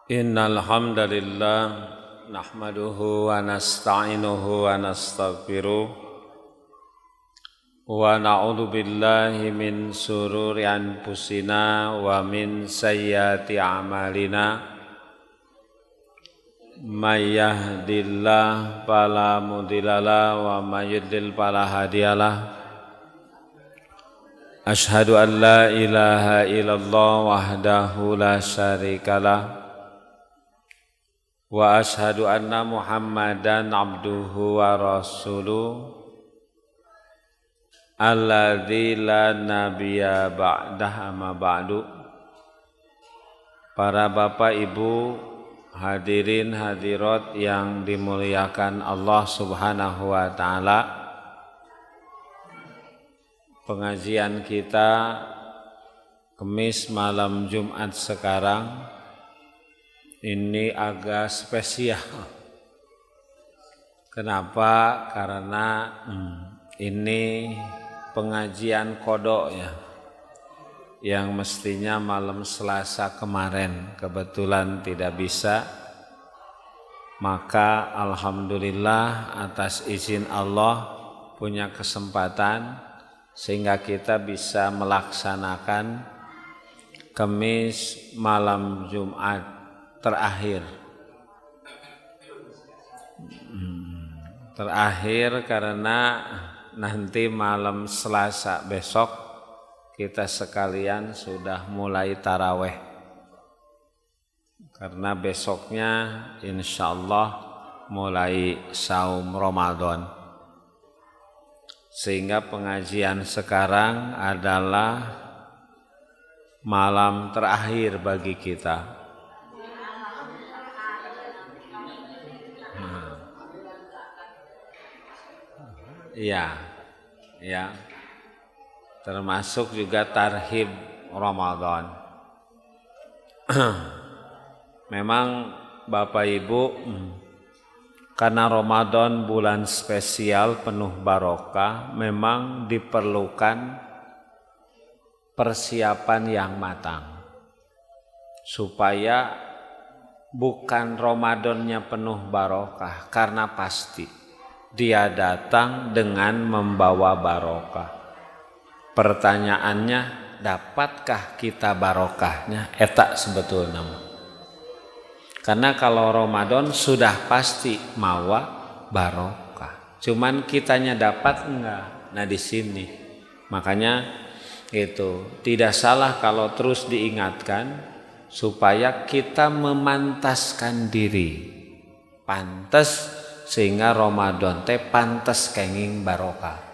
Innal hamdalillah nahmaduhu wa nasta'inuhu wa nastaghfiruh wa na'udzu billahi min sururi anfusina wa min sayyiati a'malina may yahdihillahu fala mudhillalah wa may yudlil fala hadiyalah. Asyhadu an la ilaha illallah wahdahu la syarikalah wa asyhadu anna Muhammadan abduhu wa rasuluh alladzi la nabiyya ba'dah amma ba'du. Para bapak ibu hadirin hadirat yang dimuliakan Allah Subhanahu wa taala, pengajian kita Kamis malam Jumat sekarang ini agak spesial. Kenapa? Karena ini pengajian kodok ya, yang mestinya malam Selasa kemarin kebetulan tidak bisa. Maka alhamdulillah atas izin Allah punya kesempatan sehingga kita bisa melaksanakan Kamis malam Jumat terakhir karena nanti malam Selasa besok kita sekalian sudah mulai taraweh, karena besoknya insyaallah mulai saum Ramadan, sehingga pengajian sekarang adalah malam terakhir bagi kita. Ya, termasuk juga tarhib Ramadan. Memang Bapak Ibu, karena Ramadan bulan spesial penuh barokah, memang diperlukan persiapan yang matang supaya bukan Ramadannya penuh barokah, karena pasti dia datang dengan membawa barokah. Pertanyaannya, dapatkah kita barokahnya? Eta sebetulnya. Karena kalau Ramadan sudah pasti mawa barokah. Cuman kitanya dapat enggak? Nah di sini. Makanya itu tidak salah kalau terus diingatkan supaya kita memantaskan diri. Pantas sehingga Ramadan teh pantas kenging barokah.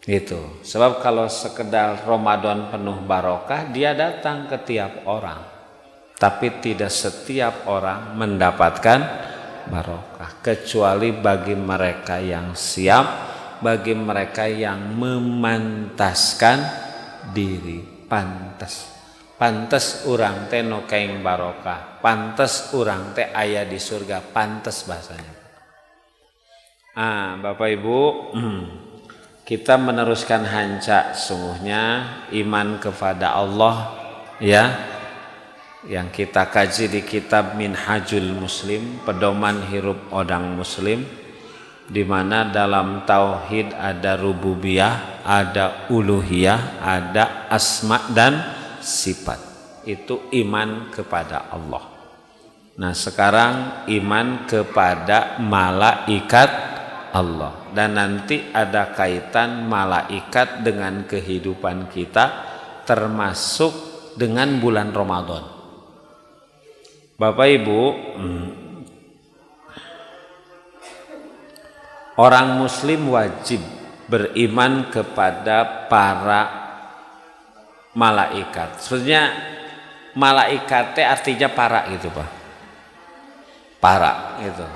Gitu. Sebab kalau sekedar Ramadan penuh barokah, dia datang ke tiap orang. Tapi tidak setiap orang mendapatkan barokah, kecuali bagi mereka yang siap, bagi mereka yang memantaskan diri. Pantes urang teh no kenging barokah, pantes urang teh aya di surga, pantes bahasanya. Bapak Ibu, kita meneruskan hanca sungguhnya iman kepada Allah ya, yang kita kaji di kitab Minhajul Muslim, pedoman hirup odang muslim, di mana dalam tauhid ada rububiyah, ada uluhiyah, ada asma dan sifat. Itu iman kepada Allah. Nah, sekarang iman kepada malaikat Allah, dan nanti ada kaitan malaikat dengan kehidupan kita, termasuk dengan bulan Ramadan. Bapak Ibu, orang muslim wajib beriman kepada para malaikat. Sebenarnya malaikat artinya para gitu Pak. Para gitu.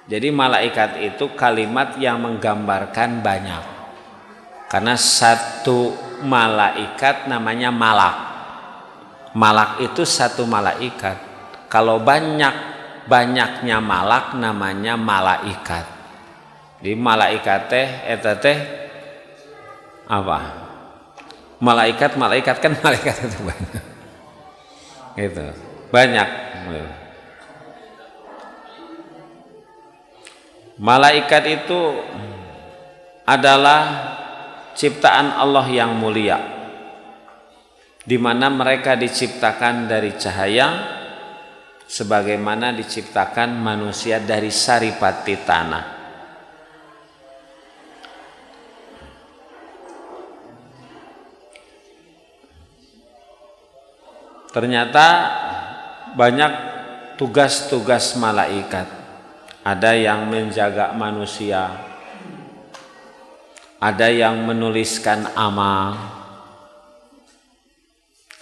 Jadi malaikat itu kalimat yang menggambarkan banyak. Karena satu malaikat namanya malak. Malak itu satu malaikat. Kalau banyaknya malak namanya malaikat. Di malaikat eta teh apa? Malaikat kan malaikat itu banyak. Gitu. banyak. Malaikat itu adalah ciptaan Allah yang mulia, di mana mereka diciptakan dari cahaya sebagaimana diciptakan manusia dari saripati tanah. Ternyata banyak tugas-tugas malaikat. Ada yang menjaga manusia, ada yang menuliskan amal,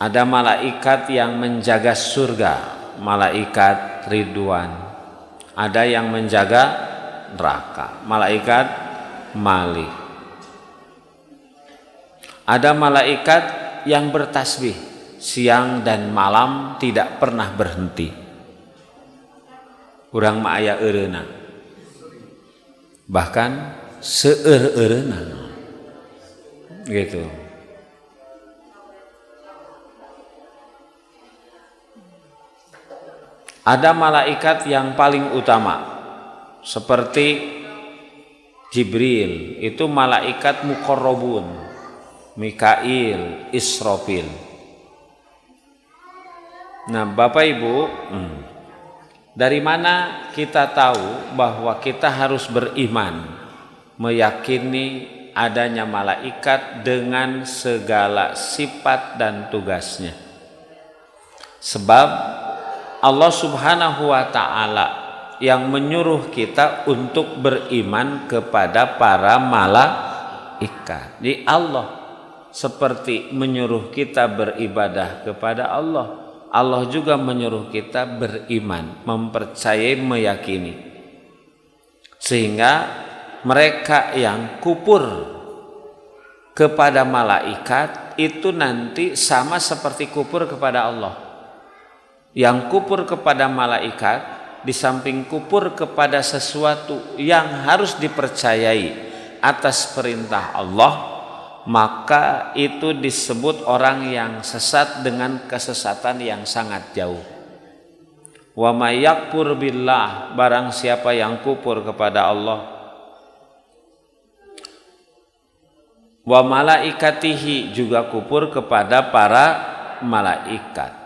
ada malaikat yang menjaga surga, malaikat Ridwan, ada yang menjaga neraka, malaikat Malik. Ada malaikat yang bertasbih siang dan malam tidak pernah berhenti. Urang mah aya eureuna, bahkan seueur-eureuna gitu. Ada malaikat yang paling utama seperti Jibril, itu malaikat muqarrabun, Mikail, Israfil. Nah, Bapak Ibu, dari mana kita tahu bahwa kita harus beriman, meyakini adanya malaikat dengan segala sifat dan tugasnya? Sebab Allah Subhanahu wa ta'ala yang menyuruh kita untuk beriman kepada para malaikat. Jadi Allah seperti menyuruh kita beribadah kepada Allah, Allah juga menyuruh kita beriman, mempercayai, meyakini. Sehingga mereka yang kufur kepada malaikat itu nanti sama seperti kufur kepada Allah. Yang kufur kepada malaikat di samping kufur kepada sesuatu yang harus dipercayai atas perintah Allah, maka itu disebut orang yang sesat dengan kesesatan yang sangat jauh. Wa may yakfur billah, barang siapa yang kufur kepada Allah, wa malaikatihi, juga kufur kepada para malaikat,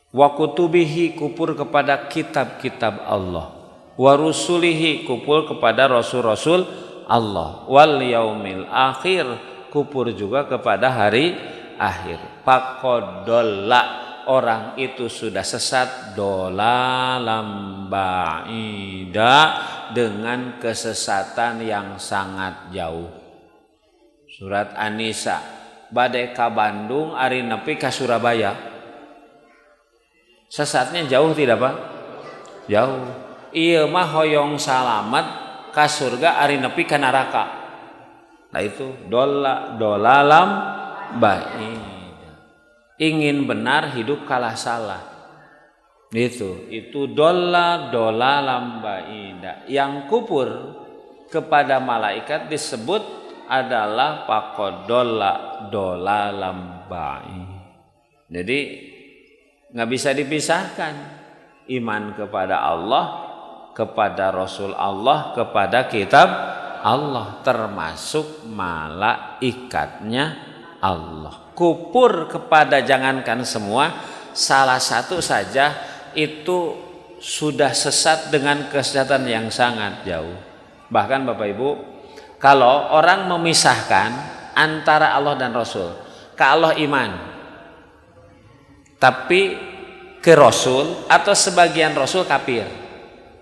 wa kutubihi, kufur kepada kitab-kitab Allah, wa rusulihi, kufur kepada rasul-rasul Allah, wal yaumil akhir, kufur juga kepada hari akhir. Faqadolla, orang itu sudah sesat, dolalam ba'ida, dengan kesesatan yang sangat jauh. Surat An-Nisa, bade ka Bandung ari nepi ka Surabaya. Sesatnya jauh tidak Pak? Jauh. Ieu mah hoyong salamet ka surga ari nepi ka neraka. Nah itu dolalam ba'id. Ingin benar hidup kalah salah. Itu dolalam ba'id. Yang kufur kepada malaikat disebut adalah faqadolla dolalam ba'id. Jadi nggak bisa dipisahkan iman kepada Allah, kepada Rasul Allah, kepada kitab Allah, termasuk malaikatnya Allah. Kufur kepada jangankan semua, salah satu saja itu sudah sesat dengan kesesatan yang sangat jauh. Bahkan Bapak Ibu, kalau orang memisahkan antara Allah dan Rasul, ke Allah iman, tapi ke Rasul atau sebagian Rasul kafir,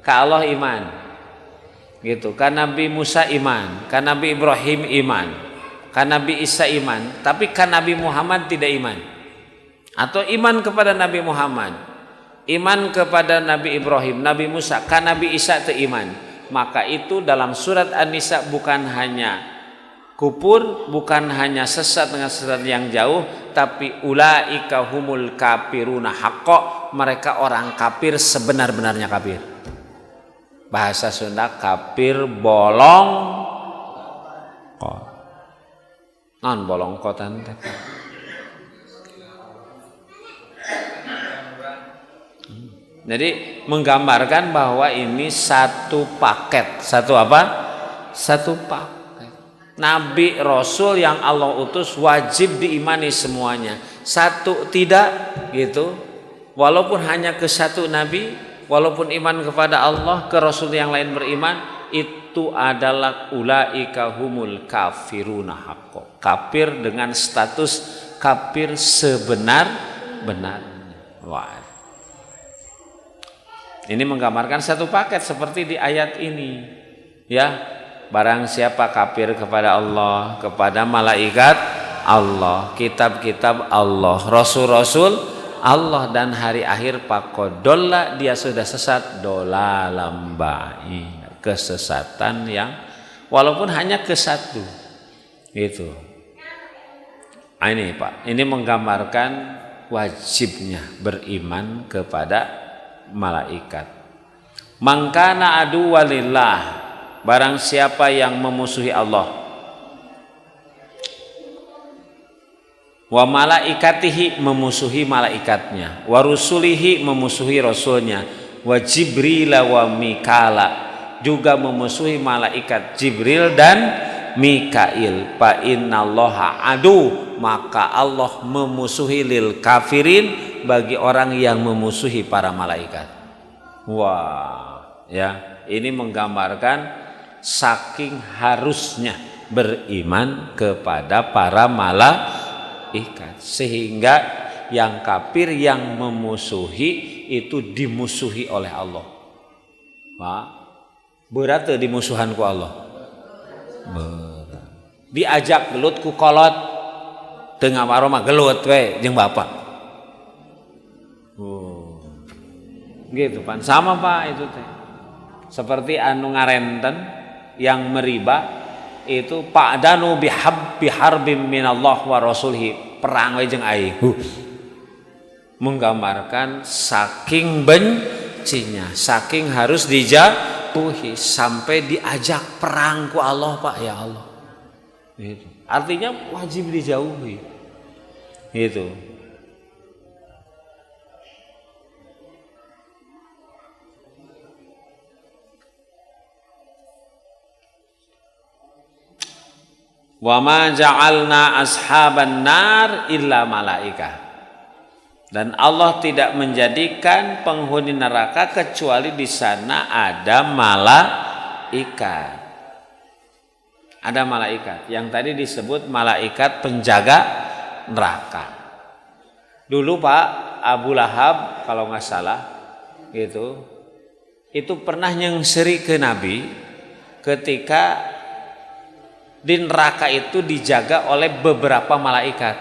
ke Allah iman gitu, kan Nabi Musa iman, kan Nabi Ibrahim iman, kan Nabi Isa iman, tapi kan Nabi Muhammad tidak iman. Atau iman kepada Nabi Muhammad, iman kepada Nabi Ibrahim, Nabi Musa, kan Nabi Isa itu iman. Maka itu dalam surat An-Nisa bukan hanya kufur, bukan hanya sesat dengan sesat yang jauh, tapi ulaika humul kafiruna haqqo, mereka orang kafir sebenar-benarnya kafir. Bahasa Sunda kafir bolong kok. Non bolong kotan teh. Jadi menggambarkan bahwa ini satu paket. Satu apa? Satu paket. Nabi Rasul yang Allah utus wajib diimani semuanya. Satu tidak gitu. Walaupun hanya ke satu Nabi, walaupun iman kepada Allah, ke Rasul yang lain beriman, itu adalah ulaika humul kafiruna haqqo. Kafir dengan status kafir sebenar-benarnya. Wah. Ini menggambarkan satu paket seperti di ayat ini. Ya, barang siapa kafir kepada Allah, kepada malaikat Allah, kitab-kitab Allah, rasul-rasul Allah dan hari akhir, faqadolla, dia sudah sesat, dolalam ba'id, kesesatan yang walaupun hanya ke satu. Itu. Ini Pak, ini menggambarkan wajibnya beriman kepada malaikat. Mangkana adu walillah, barang siapa yang memusuhi Allah, wa malaikatihi, memusuhi malaikatnya, wa rusulihi, memusuhi rasulnya, wa Jibril wa Mikala, juga memusuhi malaikat Jibril dan Mikail. Fa innallaha adu, maka Allah memusuhi lil kafirin, bagi orang yang memusuhi para malaikat. Wah, ya, ini menggambarkan saking harusnya beriman kepada para malaikat, sehingga yang kafir yang memusuhi itu dimusuhi oleh Allah. Wah, berat tuh dimusuhan ku Allah. Berat. Diajak gelut ku kolot, tengah maroma gelut we jeung bapak. Gitu pan, sama Pak itu teh. Seperti anu ngarenten yang meriba itu Pak Danu biharbim minallah wa rasulhi, perang we jeung aing. Menggambarkan saking bencinya, saking harus dijauhi sampai diajak perang ku Allah Pak, ya Allah. Gitu. Artinya wajib dijauhi. Gitu. Wa ma ja'alna ashaban nar illa malaikah. Dan Allah tidak menjadikan penghuni neraka kecuali di sana ada malaikat. Ada malaikat yang tadi disebut malaikat penjaga neraka. Dulu Pak Abu Lahab kalau nggak salah gitu, itu pernah nyengseri ke Nabi ketika di neraka itu dijaga oleh beberapa malaikat.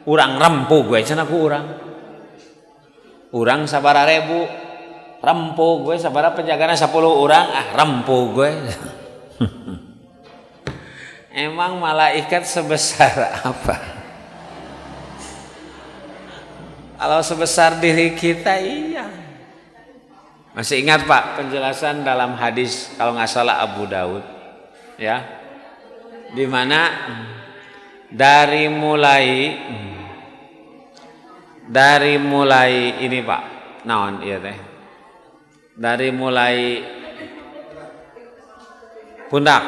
Urang rempuh gue, cenah ku urang sabara ribu, rempuh gue sabara penjagana 10 urang, rempuh gue. Emang malaikat sebesar apa? Kalau sebesar diri kita, iya. Masih ingat Pak penjelasan dalam hadis kalau nggak salah Abu Daud, ya, di mana dari mulai ini Pak, naon iya teh, dari mulai pundak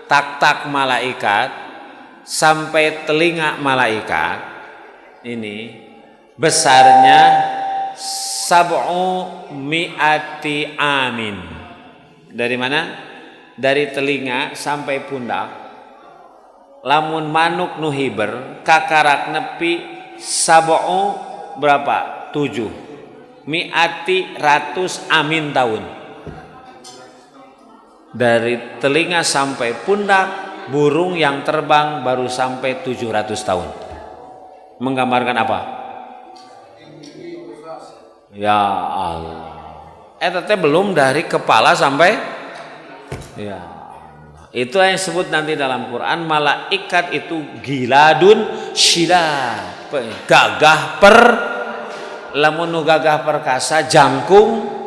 tak malaikat sampai telinga malaikat ini besarnya sab'u mi'ati amin. Dari mana? Dari telinga sampai pundak. Lamun manuk nu hiber kakarak nepi sab'u berapa? 7 mi'ati ratus amin tahun. Dari telinga sampai pundak, burung yang terbang baru sampai 700 tahun. Menggambarkan apa? Ya Allah. Tete belum dari kepala sampai, ya Allah. Itu yang disebut nanti dalam Quran, malaikat itu giladun syidad, gagah lamun nu gagah perkasa jangkung.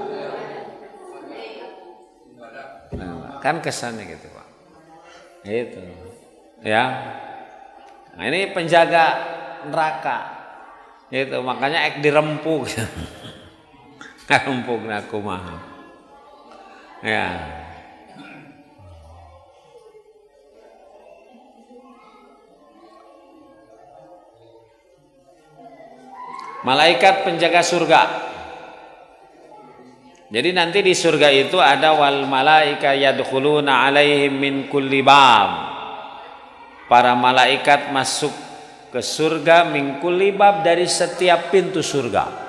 Kan kesannya gitu Pak. Itu. Ya. Nah, ini penjaga neraka. Itu makanya ek dirempuh. Ngarumpungna kumaha. Ya. Malaikat penjaga surga. Jadi nanti di surga itu ada wal malaika yadkhuluna alaihim min kulli bab. Para malaikat masuk ke surga min kulli bab, dari setiap pintu surga.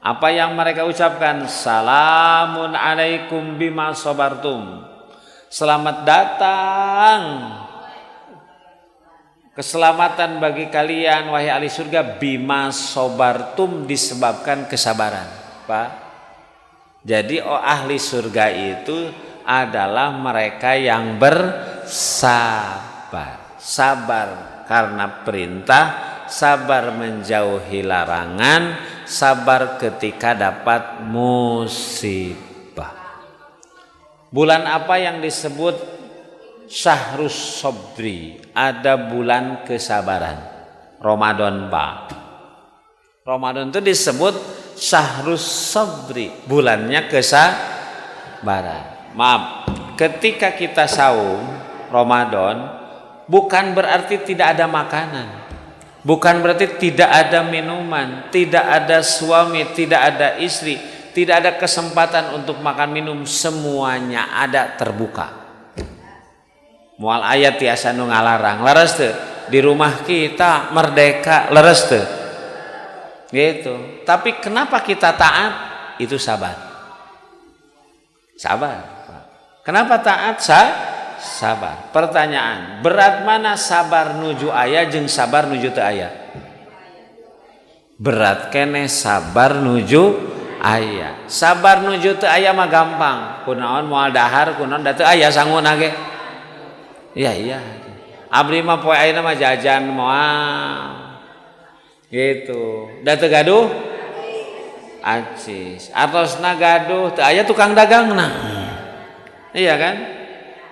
Apa yang mereka ucapkan? Salamun alaikum bima sabartum. Selamat datang, keselamatan bagi kalian wahai ahli surga, bima sabartum, disebabkan kesabaran. Pak, jadi ahli surga itu adalah mereka yang bersabar. Sabar karena perintah, sabar menjauhi larangan, sabar ketika dapat musibah. Bulan apa yang disebut Syahrus Sobri? Ada bulan kesabaran, Ramadan Pak. Ramadan itu disebut Syahrus Sobri, bulannya kesabaran. Maaf, ketika kita saum Ramadan bukan berarti tidak ada makanan, bukan berarti tidak ada minuman, tidak ada suami, tidak ada istri, tidak ada kesempatan untuk makan minum, semuanya ada, terbuka. Mual ayat tiasa nu ngalarang, leres teu? Di rumah kita merdeka, leres teu? Gitu. Tapi kenapa kita taat? Itu sabar. Sabar. Kenapa taat? Sabar. Pertanyaan, berat mana sabar nuju aya jeung sabar nuju teu aya? Berat kene sabar nuju aya. Sabar nuju teu aya mah gampang. Kunaon moal dahar, kunaon da teu aya sangguna ge. Iya. Abdi mah poe ayeuna mah jajan moal. Gitu. Da teu gaduh? Acis. Artosna gaduh, teu aya tukang dagangna. Iya kan?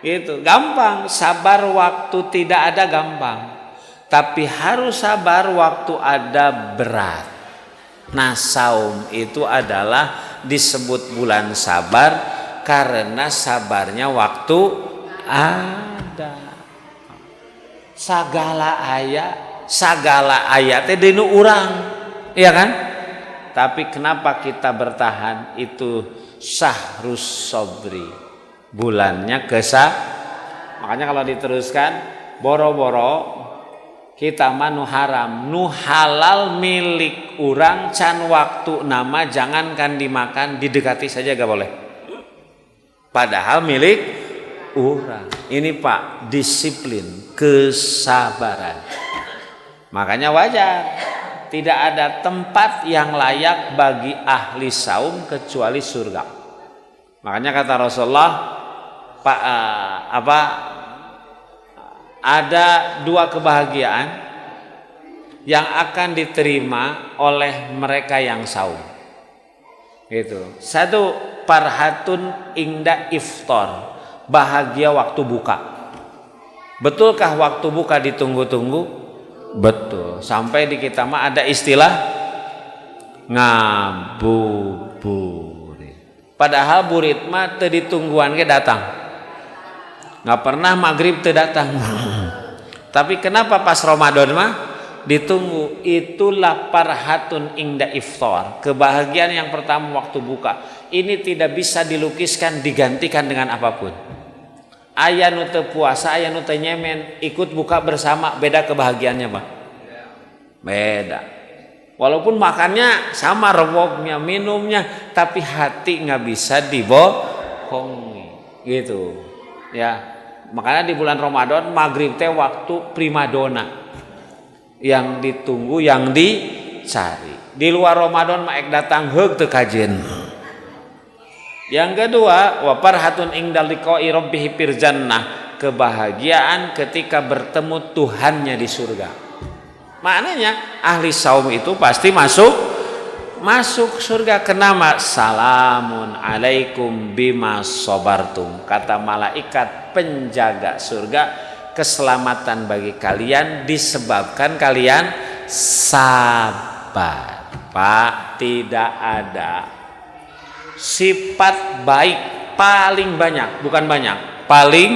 Gitu. Gampang. Sabar waktu tidak ada gampang. Tapi harus sabar waktu ada berat. Nah, saum itu adalah disebut bulan sabar karena sabarnya waktu ada. Sagala aya teh dinu urang, iya kan? Tapi kenapa kita bertahan? Itu Syahrus Sobri, bulannya makanya kalau diteruskan boro-boro kita mah nu haram, nu halal milik urang can waktu nama, jangankan dimakan, didekati saja gak boleh. Padahal milik urang. Ini Pak, disiplin, kesabaran. Makanya wajar tidak ada tempat yang layak bagi ahli saum kecuali surga. Makanya kata Rasulullah, Pak, ada dua kebahagiaan yang akan diterima oleh mereka yang saum. Gitu. Satu, parhatun ingda iftar, bahagia waktu buka. Betulkah waktu buka ditunggu-tunggu? Betul. Sampai di kita mah ada istilah ngabuburit. Padahal burit mah teu ditungguan ge datang. Nggak pernah maghrib teu datang. Tapi kenapa pas Ramadan mah ditunggu? Itulah parhatun ingda iftar, kebahagiaan yang pertama waktu buka. Ini tidak bisa dilukiskan, digantikan dengan apapun. Aya nu teu puasa, aya nu teu nyemen, ikut buka bersama, beda kebahagiaannya Pak. Beda. Walaupun makannya sama, rewoknya, minumnya, tapi hati nggak bisa dibohongi. Gitu. Ya. Makanya di bulan Ramadan maghrib teh waktu primadona. Yang ditunggu, yang dicari. Di luar Ramadan mah ek datang heug teu kajen. Yang kedua, wa parhatun ingdal liqa'i rabbih fil jannah, kebahagiaan ketika bertemu Tuhannya di surga. Maknanya ahli saum itu pasti masuk surga. Kenapa? Salamun alaikum bima sabartum. Kata malaikat penjaga surga, keselamatan bagi kalian disebabkan kalian sabar. Pak, tidak ada sifat baik paling banyak, bukan banyak, paling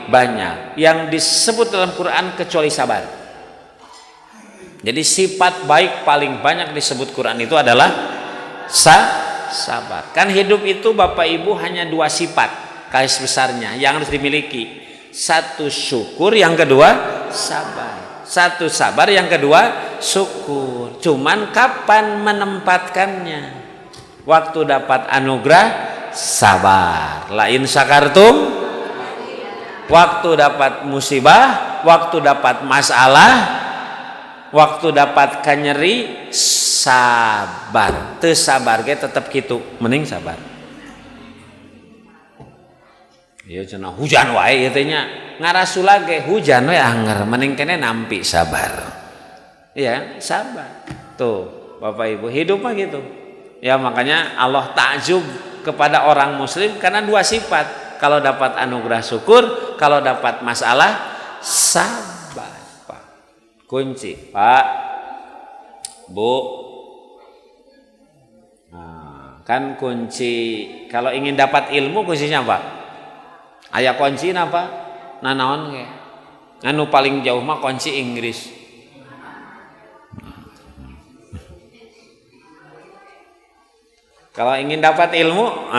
banyak yang disebut dalam Quran kecuali sabar. Jadi sifat baik paling banyak disebut Quran itu adalah sabar. Kan hidup itu Bapak Ibu hanya dua sifat garis besarnya yang harus dimiliki. Satu syukur, yang kedua sabar. Satu sabar, yang kedua syukur. Cuman kapan menempatkannya? Waktu dapat anugerah sabar. Lain syakartum, waktu dapat musibah, waktu dapat masalah, waktu dapat nyeri, sabar. Teu sabar ge tetep kitu, mending sabar. Ieu cenah hujan wae ieu teh nya. Ngarasula ge hujan we anger, mending kene nampi sabar. Iya, sabar. Tuh, Bapak Ibu, hidup mah gitu. Ya makanya Allah takjub kepada orang muslim karena dua sifat. Kalau dapat anugerah syukur, kalau dapat masalah sabar, Pak. Kunci, Pak. Bu. Nah, kan kunci kalau ingin dapat ilmu kuncinya apa? Aya kunci apa? Nanaon ge? Anu paling jauh mah kunci Inggris. Kalau ingin dapat ilmu,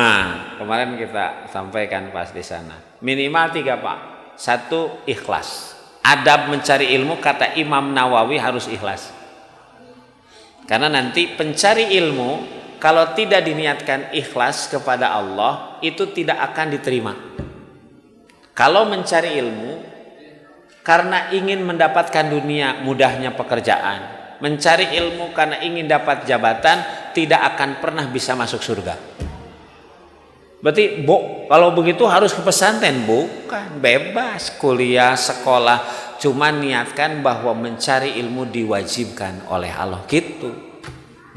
kemarin kita sampaikan pas di sana. Minimal 3 Pak. 1 ikhlas. Adab mencari ilmu kata Imam Nawawi harus ikhlas. Karena nanti pencari ilmu kalau tidak diniatkan ikhlas kepada Allah itu tidak akan diterima. Kalau mencari ilmu karena ingin mendapatkan dunia, mudahnya pekerjaan. Mencari ilmu karena ingin dapat jabatan tidak akan pernah bisa masuk surga. Berarti kalau begitu harus ke pesantren? Bukan, bebas kuliah, sekolah, cuma niatkan bahwa mencari ilmu diwajibkan oleh Allah gitu.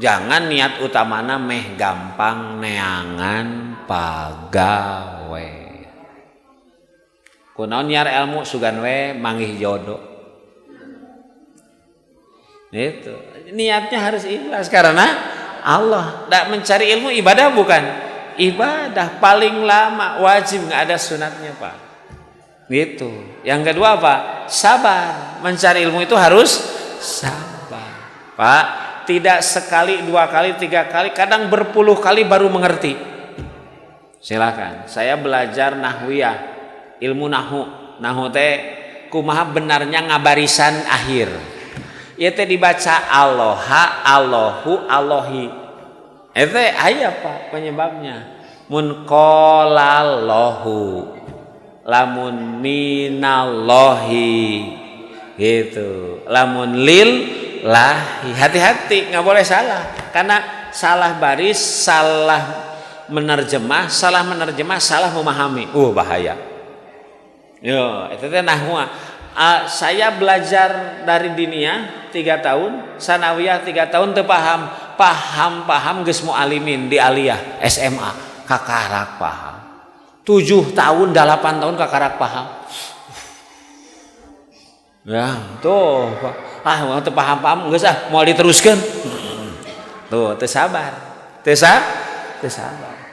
Jangan niat utamana meh gampang neangan pagawe. Kunaon nyar ilmu sugan we manggih jodoh. Itu niatnya harus ikhlas karena Allah. Tidak mencari ilmu ibadah bukan? Ibadah paling lama wajib, nggak ada sunatnya Pak. Gitu. Yang kedua apa? Sabar. Mencari ilmu itu harus sabar, Pak. Tidak sekali, 2 kali, 3 kali, kadang berpuluh kali baru mengerti. Silakan. Saya belajar nahwiyah, ilmu nahu teh kumaha benarnya ngabarisan akhir. Ieu teh dibaca Aloha, Allahu, Allahi. Itu aya Pak penyebabnya. Mun qala Allahu, lamun minallahi, gitu. Lamun lillahi, hati-hati, nggak boleh salah. Karena salah baris, salah menerjemah, salah memahami. Bahaya. Yo, itu teh nahwa. Saya belajar dari dinia 3 tahun, sanawiyah 3 tahun teu paham geus mualimin di aliyah SMA kakarak paham. 7 tahun 8 tahun kakarak paham. Ya, tuh teu paham geus moal diteruskeun. Tuh, teu sabar.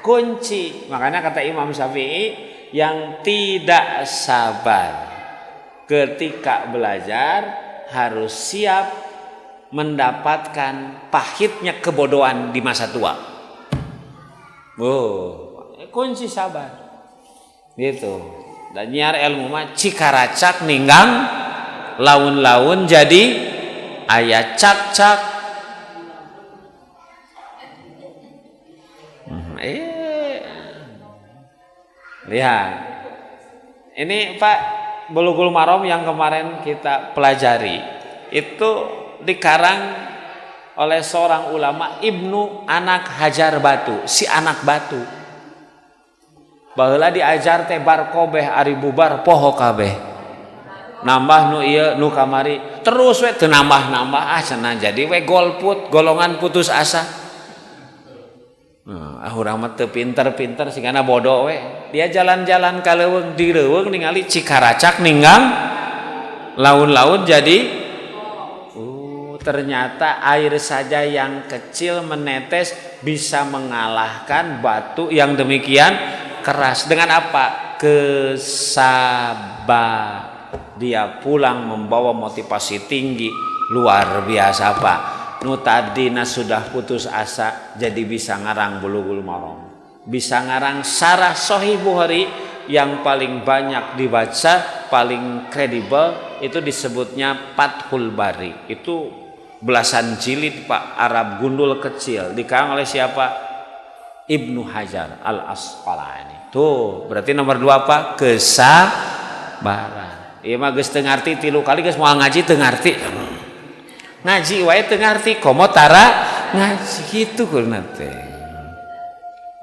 Kunci. Makanya kata Imam Syafi'i yang tidak sabar ketika belajar harus siap mendapatkan pahitnya kebodohan di masa tua. Kunci sabar. Gitu. Dan nyiar ilmu mah cikaracak ninggang laun-laun jadi aya cak-cak. Lihat. Ini Pak Bulughul Maram yang kemarin kita pelajari itu dikarang oleh seorang ulama Ibnu Anak Hajar Batu, si anak batu. Baheula diajar teh bar kobeh ari bubar poho kabeh. Nambah nu ieu nu kamari, terus we teu nambah-nambah cenah jadi we golongan putus asa. Urang mah teu pinter-pinter sigana bodoh we. Dia jalan-jalan ka leuweung di leuweung ningali cikaracak ninggang laun-laun jadi ternyata air saja yang kecil menetes bisa mengalahkan batu yang demikian keras. Dengan apa? Kesabar. Dia pulang membawa motivasi tinggi, luar biasa Pak. Nu tadina sudah putus asa jadi bisa ngarang Bulughul Maram, bisa ngarang Syarah Sahih Bukhari yang paling banyak dibaca, paling kredibel itu disebutnya Fathul Bari. Itu belasan jilid Pak, Arab gundul kecil, dikarang oleh siapa? Ibnu Hajar Al-Asqalani. Tuh berarti nomor 2 apa? Kesabaran. Ieu mah geus teu ngarti 3 kali geus moal ngaji teu ngarti. Ngaji wae teu ngarti, komo tara ngaji kitu kunaon teh.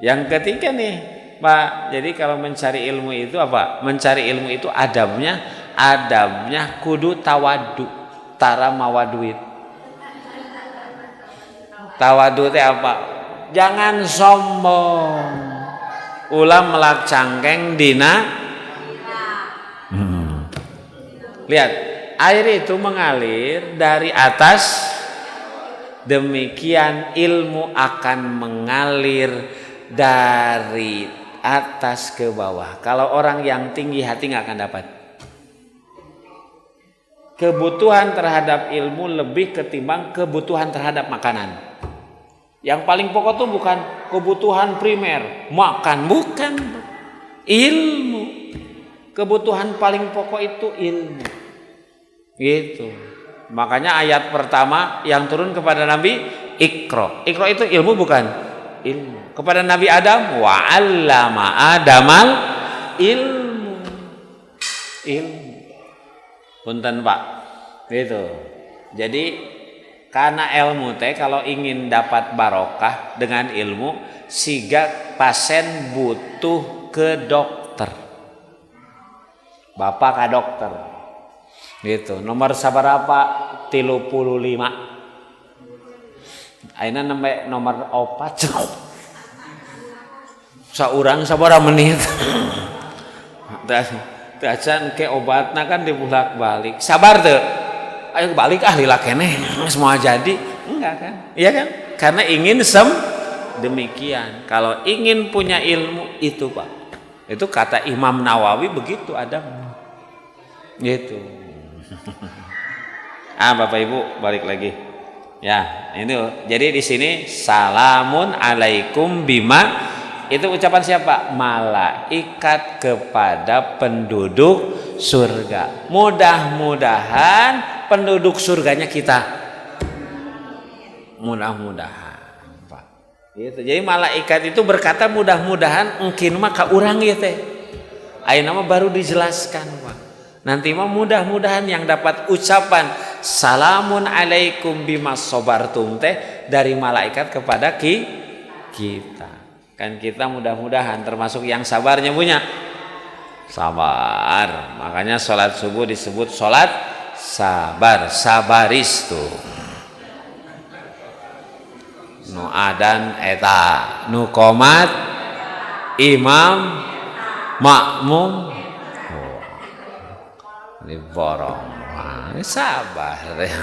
Yang ketiga nih, Pak. Jadi kalau mencari ilmu itu apa? Mencari ilmu itu adabnya kudu tawadu, tara mawa duit. Tawadu teh apa? Jangan sombong. Ulah melak cangkeng dina lihat, air itu mengalir dari atas, demikian ilmu akan mengalir dari atas ke bawah. Kalau orang yang tinggi hati nggak akan dapat. Kebutuhan terhadap ilmu lebih ketimbang kebutuhan terhadap makanan. Yang paling pokok tuh bukan kebutuhan primer, makan, bukan. Ilmu. Kebutuhan paling pokok itu ilmu. Gitu. Makanya ayat pertama yang turun kepada Nabi, Iqra. Iqra itu ilmu bukan? Ilmu. Kepada Nabi Adam, wa 'allama Adamal ilmu. Ilmu. Punten Pak. Gitu. Jadi karena ilmu teh kalau ingin dapat barokah dengan ilmu, siga pasien butuh ke dokter. Bapak ke dokter. Gitu. Nomor sabaraha 35. Ayeuna nembe nomor 4. Saurang sabaraha menit. Teu acan ke obatna kan dibulak-balik. Sabar teu? Ayo balik lila keneh. Semua jadi. Enggak kan? Iya kan? Karena ingin demikian. Kalau ingin punya ilmu itu Pak. Itu kata Imam Nawawi begitu adabnya. Gitu. Bapak Ibu balik lagi. Ya, itu. Jadi di sini salamun alaikum bima itu ucapan siapa? Malaikat kepada penduduk surga. Mudah-mudahan penduduk surganya kita. Mudah-mudahan, Pak. Gitu. Jadi malaikat itu berkata mudah-mudahan engkin mah ka urang ieu teh. Ayeuna mah baru dijelaskan, Pak. Nanti mah mudah-mudahan yang dapat ucapan salamun alaikum bimas sobartum teh dari malaikat kepada kita. Kan kita mudah-mudahan termasuk yang sabarnya punya. Sabar. Makanya sholat subuh disebut sholat sabar. Sabaris tuh. Nu adan eta, nu qomat imam makmum ini borong, ini sabar ya.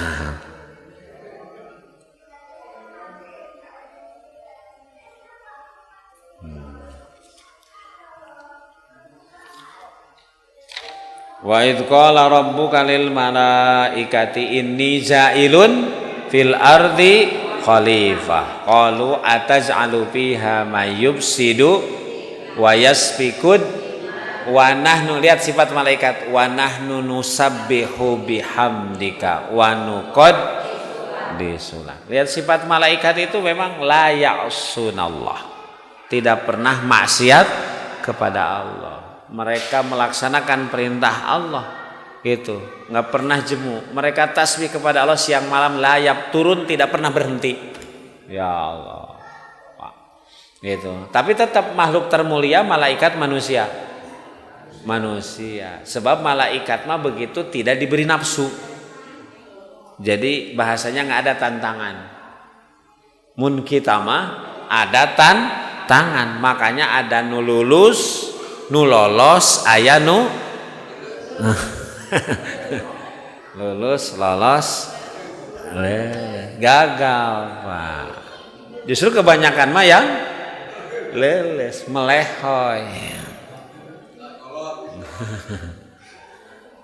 Wa idh qala rabbuka lil malaikati inni ja'ilun fil ardi khalifah qalu ataj'alu fiha may yufsidu wa yasfikud wa nahnu, lihat sifat malaikat, wa nahnu nusabbihu bihamdika wa nuqaddisulah. Lihat sifat malaikat itu memang la ya'sunallah, tidak pernah maksiat kepada Allah. Mereka melaksanakan perintah Allah gitu, nggak pernah jemu. Mereka tasbih kepada Allah siang malam, layap turun tidak pernah berhenti. Ya Allah, Pak. Gitu. Tapi tetap makhluk termulia malaikat manusia. Sebab malaikat mah begitu tidak diberi nafsu. Jadi bahasanya nggak ada tantangan. Mun kita mah ada tantangan, makanya ada nu lulus, nu lolos, aya nu lulus, lolos, Gagal, Pak. Justru kebanyakan mah yang leles, melehoy.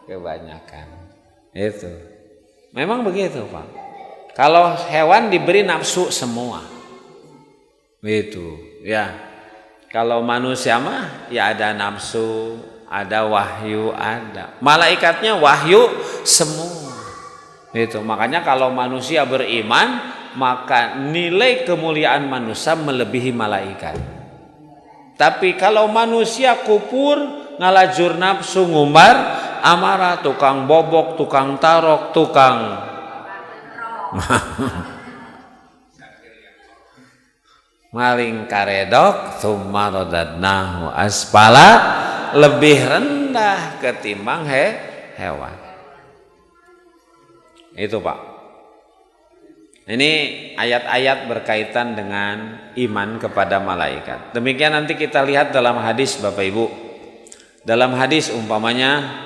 Kebanyakan. Itu. Memang begitu, Pak. Kalau hewan diberi nafsu semua. Itu, ya. Kalau manusia mah ya ada nafsu, ada wahyu, ada. Malaikatnya wahyu semua. Itu. Makanya kalau manusia beriman, maka nilai kemuliaan manusia melebihi malaikat. Tapi kalau manusia kufur, ngalajur nafsu, ngumbar amarah, tukang bobok, tukang tarok, tukang maling karedok, tsumma radadnahu asfala, lebih rendah ketimbang hewan. Itu, Pak. Ini ayat-ayat berkaitan dengan iman kepada malaikat. Demikian nanti kita lihat dalam hadis, Bapak Ibu. Dalam hadis umpamanya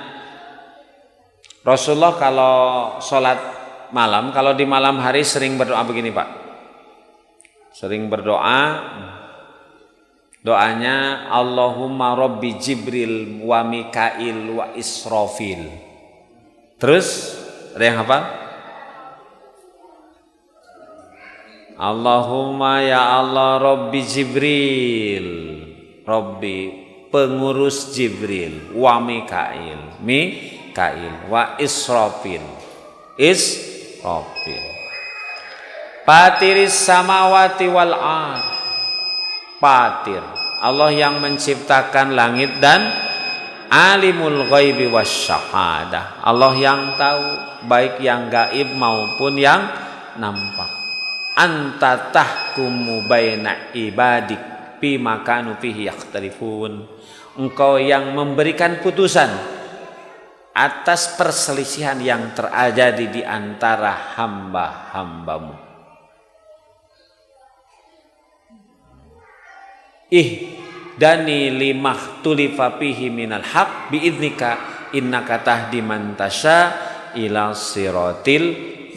Rasulullah kalau sholat malam, kalau di malam hari sering berdoa begini, Pak. Sering berdoa, doanya Allahumma Rabbi Jibril wa Mikail wa Israfil. Terus ada yang hafal? Allahumma ya Allah Rabbi Jibril, Rabbi pengurus Jibril, wa Mikail, wa Israfil, Patiris samawati wal ard, Patir, Allah yang menciptakan langit dan alimul ghaibi wasyahadah, Allah yang tahu baik yang gaib maupun yang nampak. Anta tahkumu baina ibadik bima kanu fihi yakhtalifun. Engkau yang memberikan putusan atas perselisihan yang terjadi di antara hamba-hambamu. Dani limah tulifa fihi minal haq biidnika innaka tahdi man tasya ila siratil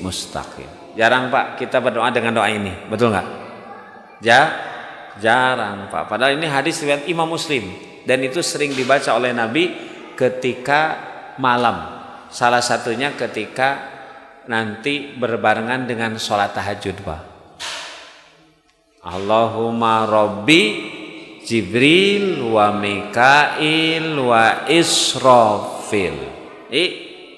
mustaqim. Jarang, Pak, kita berdoa dengan doa ini, betul nggak? Jarang, Pak. Padahal ini hadis riwayat Imam Muslim dan itu sering dibaca oleh Nabi ketika malam. Salah satunya ketika nanti berbarengan dengan sholat tahajud, Pak. Allahumma Rabbi Jibril wa Mikail wa Israfil.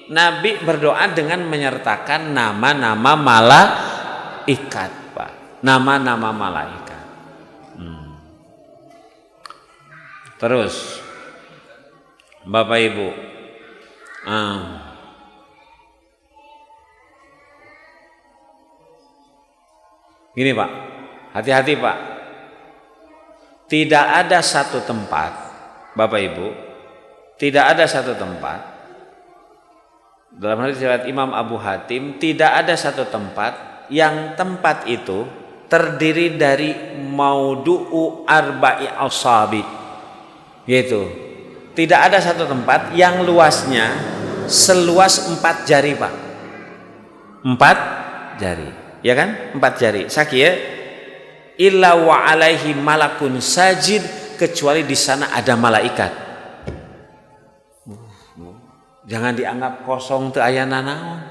Nabi berdoa dengan menyertakan nama-nama malaikat, Pak. Nama-nama malaikat. Terus, Bapak Ibu, gini, Pak, hati-hati, Pak. Tidak ada satu tempat, Bapak Ibu, tidak ada satu tempat. Dalam hadis riwayat Imam Abu Hatim, tidak ada satu tempat yang tempat itu terdiri dari maudu'u arba'i asabi, yaitu tidak ada satu tempat yang luasnya seluas 4 jari, Pak. 4 jari, ya kan? 4 jari. Sakit, illa wa alaihi malakun sajid, kecuali di sana ada malaikat. Jangan dianggap kosong teu aya nanaon.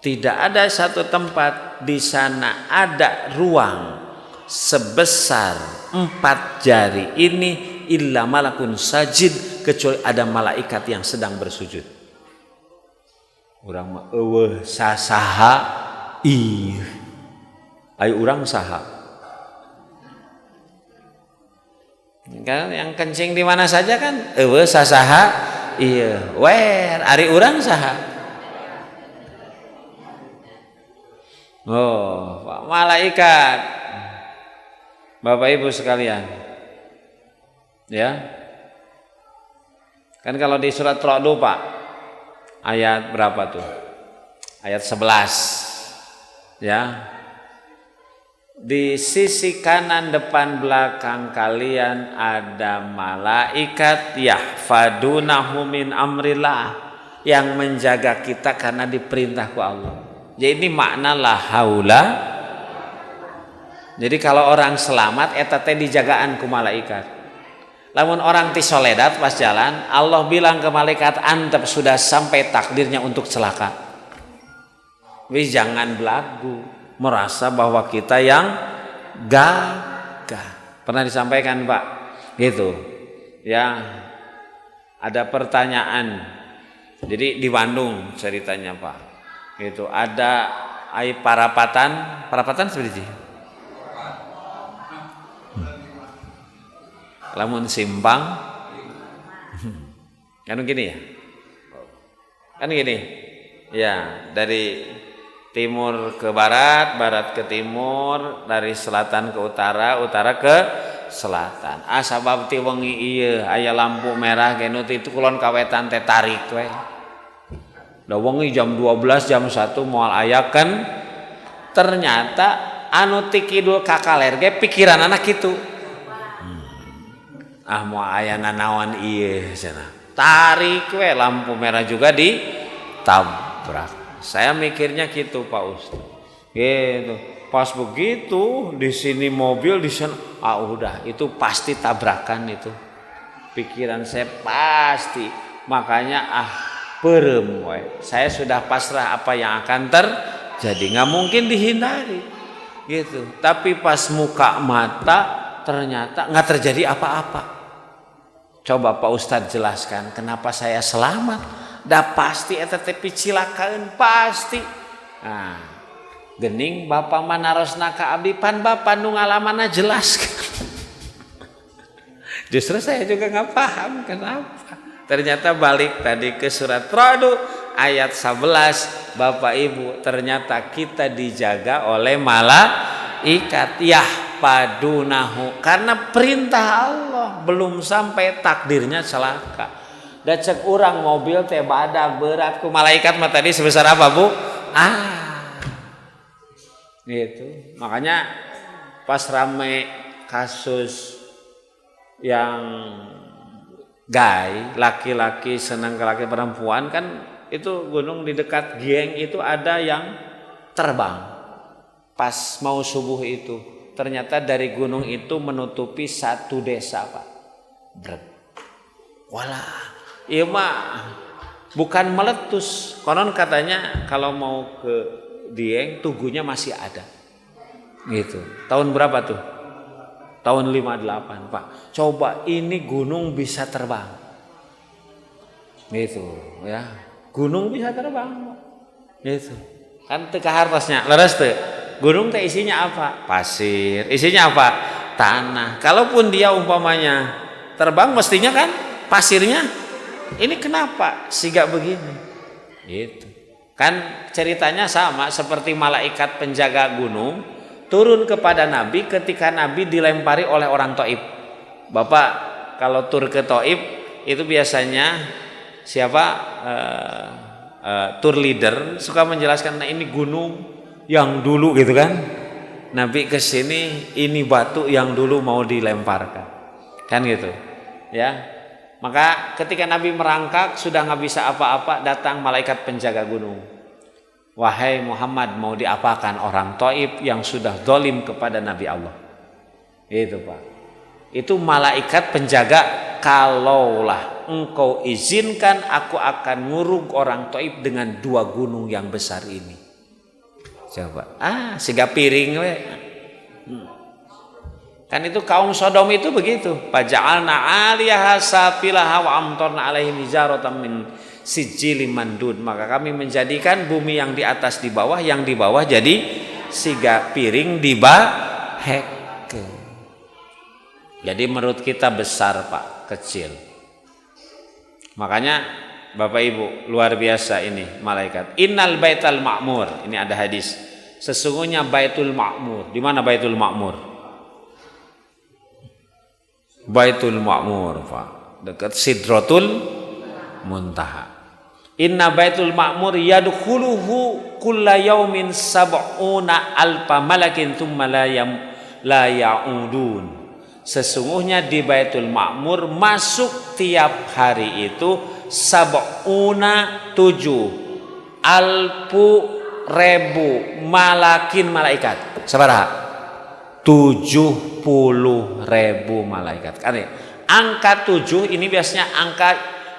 Tidak ada satu tempat di sana ada ruang sebesar 4 jari ini illa malakun sajid, kecuali ada malaikat yang sedang bersujud. Urang mah eueuh sasaha ieu. Ayo urang saha. Kan yang kencing di mana saja kan eueuh sasaha. Iya, wer ari urang saha? Oh, malaikat. Bapak Ibu sekalian. Ya. Kan kalau di surat Ra'd, Pak. Ayat berapa tuh? Ayat 11. Ya. Di sisi kanan depan belakang kalian ada malaikat yahfadunahu min amrillah, yang menjaga kita karena diperintah ku Allah. Jadi ini makna la haula. Jadi kalau orang selamat eta teh dijagaan ku malaikat. Lamun orang ti soledat pas jalan, Allah bilang ke malaikat, antep sudah sampai takdirnya untuk celaka. Wis jangan belagu, merasa bahwa kita yang gagah. Pernah disampaikan Pak, gitu. Ya, ada pertanyaan. Jadi di Bandung ceritanya Pak, gitu. Ada parapatan seperti itu. Lamun simpang kan gini ya, dari timur ke barat, barat ke timur, dari selatan ke utara, utara ke selatan. Sabab ti wengi ieu aya lampu merah ge nu itu kulon kawetan teh tarik we. Da wengi jam 12 jam 1 moal aya kan, ternyata anu ti kidul ka kaler ge pikiranna kitu. Mau aya nanaon ieu cenah. Tarik we lampu merah juga ditabrak. Saya mikirnya gitu Pak Ustaz. Gitu. Pas begitu di sini mobil di sana, udah itu pasti tabrakan itu. Pikiran saya pasti. Makanya perem we. Saya sudah pasrah apa yang akan terjadi, nggak mungkin dihindari. Gitu. Tapi pas muka mata ternyata nggak terjadi apa-apa. Coba Pak Ustadz jelaskan kenapa saya selamat. Dah pasti eta teh picilakaan pasti. Nah, gening Bapak manarosna ka abdi pan Bapak nu ngalamanna jelaskan. Justru saya juga nggak paham kenapa. Ternyata balik tadi ke surat Ra'd ayat 11, Bapak Ibu, ternyata kita dijaga oleh malaikat. Padunahu, karena perintah Allah, belum sampai takdirnya celaka. Da cek urang mobil teh badak berat ku malaikat mah tadi sebesar apa Bu? Gitu. Makanya pas rame kasus yang gay, laki-laki senang ke laki perempuan kan, itu gunung di dekat Gieng itu ada yang terbang pas mau subuh itu. Ternyata dari gunung itu menutupi satu desa Pak. Walah, iya mah bukan meletus. Konon katanya kalau mau ke Dieng tugunya masih ada. Gitu. Tahun berapa tuh? Tahun 58 Pak. Coba ini gunung bisa terbang. Gitu ya. Gunung bisa terbang. Gitu. Kan teu kahartosnya, leres teu. Gunung teh isinya apa? Pasir. Isinya apa? Tanah. Kalaupun dia umpamanya terbang mestinya kan pasirnya. Ini kenapa siga begini? Gitu. Kan ceritanya sama seperti malaikat penjaga gunung turun kepada Nabi ketika Nabi dilempari oleh orang Taif. Bapak kalau tur ke Taif itu biasanya siapa tour leader suka menjelaskan, nah ini gunung yang dulu gitu kan, Nabi kesini ini batu yang dulu mau dilemparkan, kan gitu, ya. Maka ketika Nabi merangkak sudah nggak bisa apa-apa, datang malaikat penjaga gunung. Wahai Muhammad, mau diapakan orang Taif yang sudah zalim kepada Nabi Allah? Itu Pak. Itu malaikat penjaga, kalaulah engkau izinkan aku akan ngurung orang Taif dengan 2 gunung yang besar ini. Coba, siga piring we. Kan itu kaum Sodom itu begitu. Faja'alna 'aliyaha safilaha wa amtarna 'alaihim hijaratan min sijilin mandud. Maka kami menjadikan bumi yang di atas di bawah, yang di bawah jadi siga piring dibahek. Jadi menurut kita besar Pak, kecil. Makanya Bapak Ibu, luar biasa ini malaikat. Innal baital ma'mur. Ini ada hadis. Sesungguhnya Baitul Ma'mur. Di mana Baitul Ma'mur? Baitul Ma'mur, Pak. Dekat Sidratul Muntaha. Inna Baitul Ma'mur yadkhuluhu kulla yaumin sab'una alfa malakin thumma la ya'udun. Sesungguhnya di Baitul Ma'mur masuk tiap hari itu sab'una 7 alfu malakin malaikat. Sabaraha? 70.000 malaikat. Angka 7 ini biasanya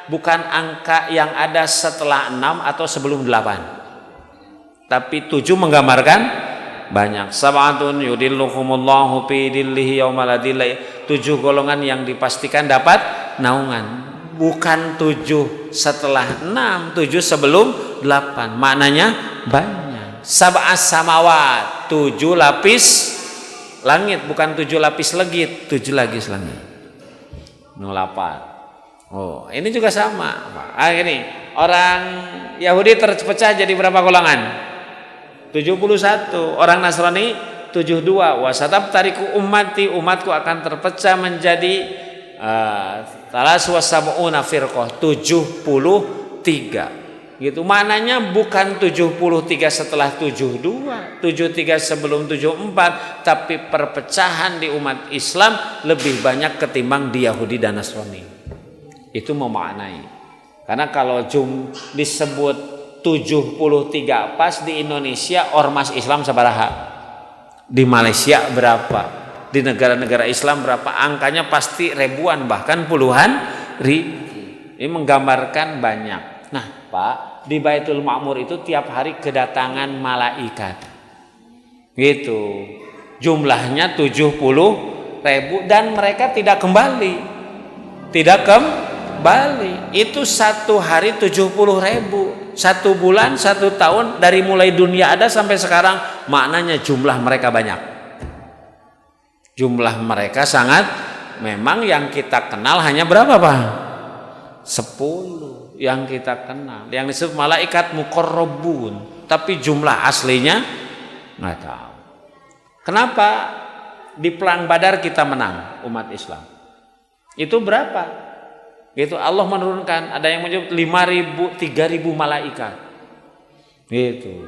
bukan angka yang ada setelah 6 atau sebelum 8. Tapi 7 menggambarkan banyak. Sab'atun yudilluhumullahu fi dillihi yaumal la dhilla. 7 golongan yang dipastikan dapat naungan. Bukan 7 setelah 6, 7 sebelum 8. Maknanya banyak. Sab'as samawat, 7 lapis langit, bukan 7 lapis legit, 7 lapis langit. 08. Oh, ini juga sama. Ini orang Yahudi terpecah jadi berapa golongan? 71. Orang Nasrani 72. Wasatab tariku umatku akan terpecah menjadi talaswasabuna firqah, 73. Gitu. Maknanya bukan 73 setelah 72, 73 sebelum 74, tapi perpecahan di umat Islam lebih banyak ketimbang di Yahudi dan Nasrani. Itu memaknai. Karena kalau disebut 73 pas di Indonesia ormas Islam sabaraha? Di Malaysia berapa? Di negara-negara Islam berapa? Angkanya pasti ribuan bahkan puluhan ribu. Ini menggambarkan banyak. Nah Pak, di Baitul Ma'mur itu tiap hari kedatangan malaikat. Gitu. Jumlahnya 70.000 dan mereka tidak kembali. Tidak kembali. Itu satu hari 70.000. 1 bulan, 1 tahun dari mulai dunia ada sampai sekarang, maknanya jumlah mereka banyak. Jumlah mereka sangat, memang yang kita kenal hanya berapa Pak? 10 yang kita kenal, yang disebut malaikat muqarrabun, tapi jumlah aslinya nggak tahu. Kenapa di perang Badar kita menang umat Islam? Itu berapa? Gitu Allah menurunkan, ada yang menyebut 5.000, 3.000 malaikat. Gitu.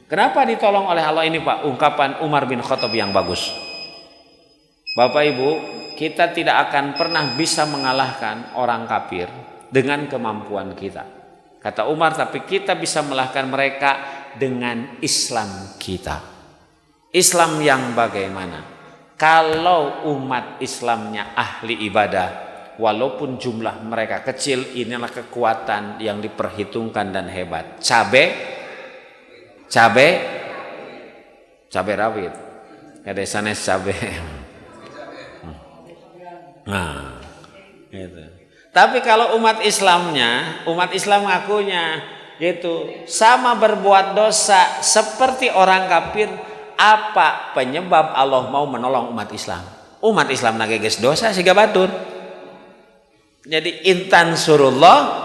Kenapa ditolong oleh Allah ini Pak? Ungkapan Umar bin Khattab yang bagus. Bapak Ibu, kita tidak akan pernah bisa mengalahkan orang kafir dengan kemampuan kita. Kata Umar, tapi kita bisa mengalahkan mereka dengan Islam kita. Islam yang bagaimana? Kalau umat Islamnya ahli ibadah, walaupun jumlah mereka kecil, inilah kekuatan yang diperhitungkan dan hebat. Cabai rawit. Ada sanes cabai. Nah, gitu. Tapi kalau umat Islam ngakunya gitu, sama berbuat dosa seperti orang kafir, apa penyebab Allah mau menolong umat Islam? Umat Islam nageges dosa siga batur. Jadi intan surullah.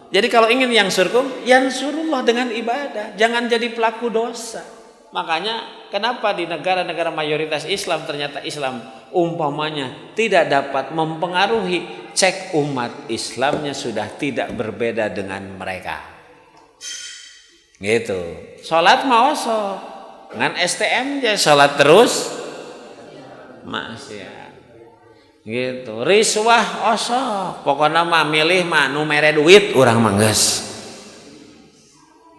Jadi kalau ingin yang surkum, yang surullah dengan ibadah, jangan jadi pelaku dosa. Makanya kenapa di negara-negara mayoritas Islam ternyata Islam umpamanya tidak dapat mempengaruhi, cek umat Islamnya sudah tidak berbeda dengan mereka. Gitu. Salat mau dengan STM aja salat terus maksiat. Gitu. Riswah osok, pokoknya mah milih mah nu mere duit urang mah geus.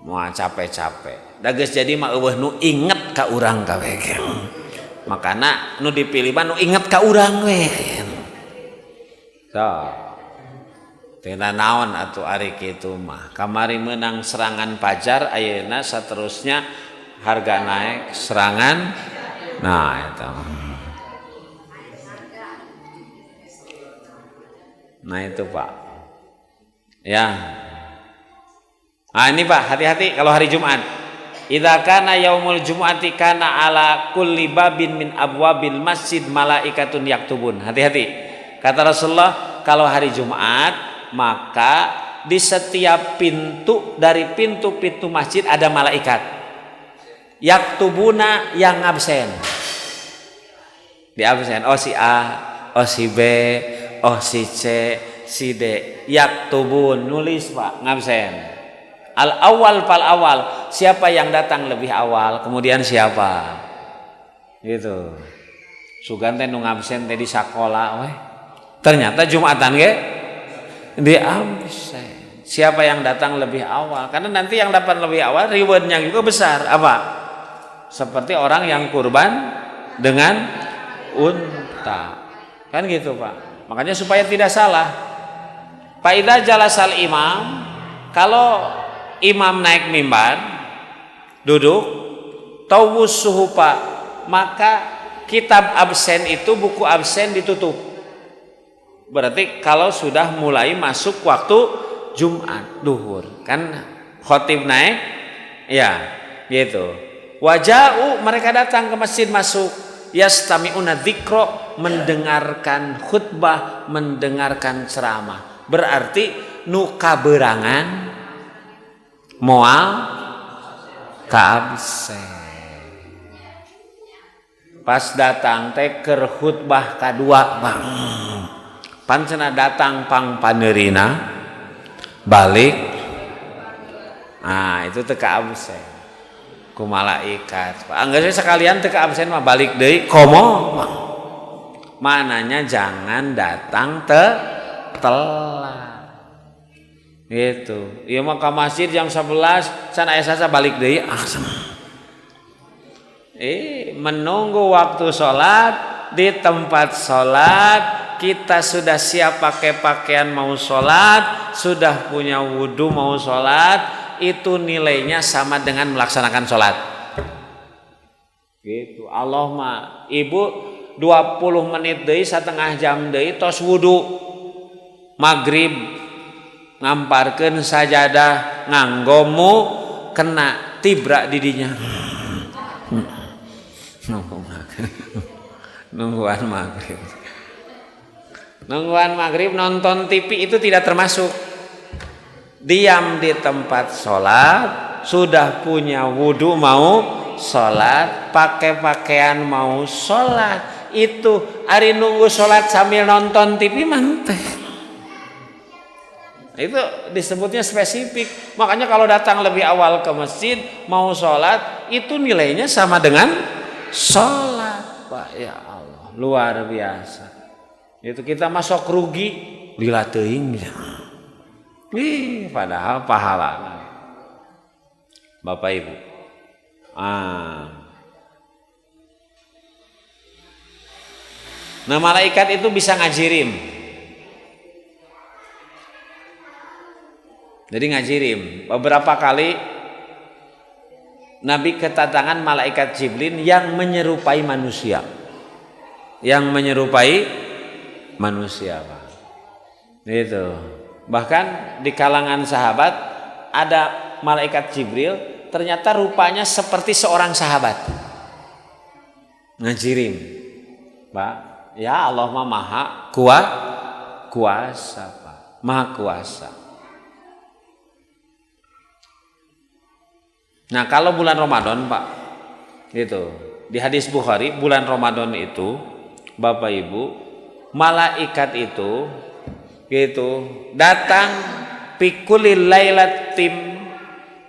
Moal capek-capek. Da geus jadi mah eueuh nu inget ka urang kabeh. Makana nu dipilih mah nu inget ka urang we. So. Tina naon atuh ari kitu mah. Kamari menang serangan Fajar, ayeuna saterusnya harga naik serangan. Nah, itu. Nah, itu Pak. Ya. Nah, ini Pak, hati-hati kalau hari Jumat. Idza kana yaumul jumu'ati kana ala kulli babin min abwabil masjid malaikatun yaktubun. Hati-hati. Kata Rasulullah, kalau hari Jumat maka di setiap pintu dari pintu-pintu masjid ada malaikat. Yaktubuna yang absen. Di absen. Oh si A, oh si B, oh si C, si D. Yaktubun nulis Pak, ngabsen. Al awal fal awal, siapa yang datang lebih awal, kemudian siapa? Gitu. Sugan teh nu ngabsen teh di sakola we. Ternyata Jumatan ge di absen. siapa yang datang lebih awal, karena nanti yang dapat lebih awal rewardnya juga besar. Apa? Seperti orang yang kurban dengan unta, kan gitu Pak. Makanya supaya tidak salah, Pak idza jalasal imam, kalau imam naik mimbar duduk tawus suhu Pak, maka kitab absen itu, buku absen ditutup. Berarti kalau sudah mulai masuk waktu Jumat duhur, kan khotib naik ya gitu. Waja'u, mereka datang ke masjid, masuk yastami'una dzikra, mendengarkan khutbah, mendengarkan ceramah. Berarti nu kaberangan moal kaabsen. Pas datang teh keur khutbah kadua Bang, pancena datang pang paneurina balik, nah itu teka absen ku malaikat. Angger sekalian teka absen mah balik deui komo, mananya jangan datang telat gitu. Ieu mah ka masjid jam 11 can aya sasa balik deui menunggu waktu sholat di tempat sholat. Kita sudah siap pakai pakaian mau sholat, sudah punya wudhu mau sholat, itu nilainya sama dengan melaksanakan sholat gitu. Allah mah ibu 20 menit deui, setengah jam deui tos wudhu maghrib, ngamparkeun sajadah nganggomu kena tibra didinya nungguan maghrib. Nungguan maghrib nonton TV itu tidak termasuk. Diam di tempat sholat, sudah punya wudhu mau sholat, pakai pakaian mau sholat, itu hari nunggu sholat sambil nonton TV manteh. Itu disebutnya spesifik. Makanya kalau datang lebih awal ke masjid mau sholat, itu nilainya sama dengan sholat. Pak ya Allah, luar biasa. Itu kita masuk rugi lila teuing. Padahal pahala. Bapak Ibu. Nah, malaikat itu bisa ngajirim. Jadi ngajirim. Beberapa kali Nabi kedatangan malaikat Jibril yang menyerupai manusia. Yang menyerupai manusia, Pak. Itu. Bahkan di kalangan sahabat ada malaikat Jibril, ternyata rupanya seperti seorang sahabat. Ngajirim. Pak, ya Allah mah maha kuasa, Pak. Maha kuasa. Nah, kalau bulan Ramadan, Pak, gitu. Di hadis Bukhari, bulan Ramadan itu, Bapak Ibu, malaikat itu gitu datang pikulil lailatim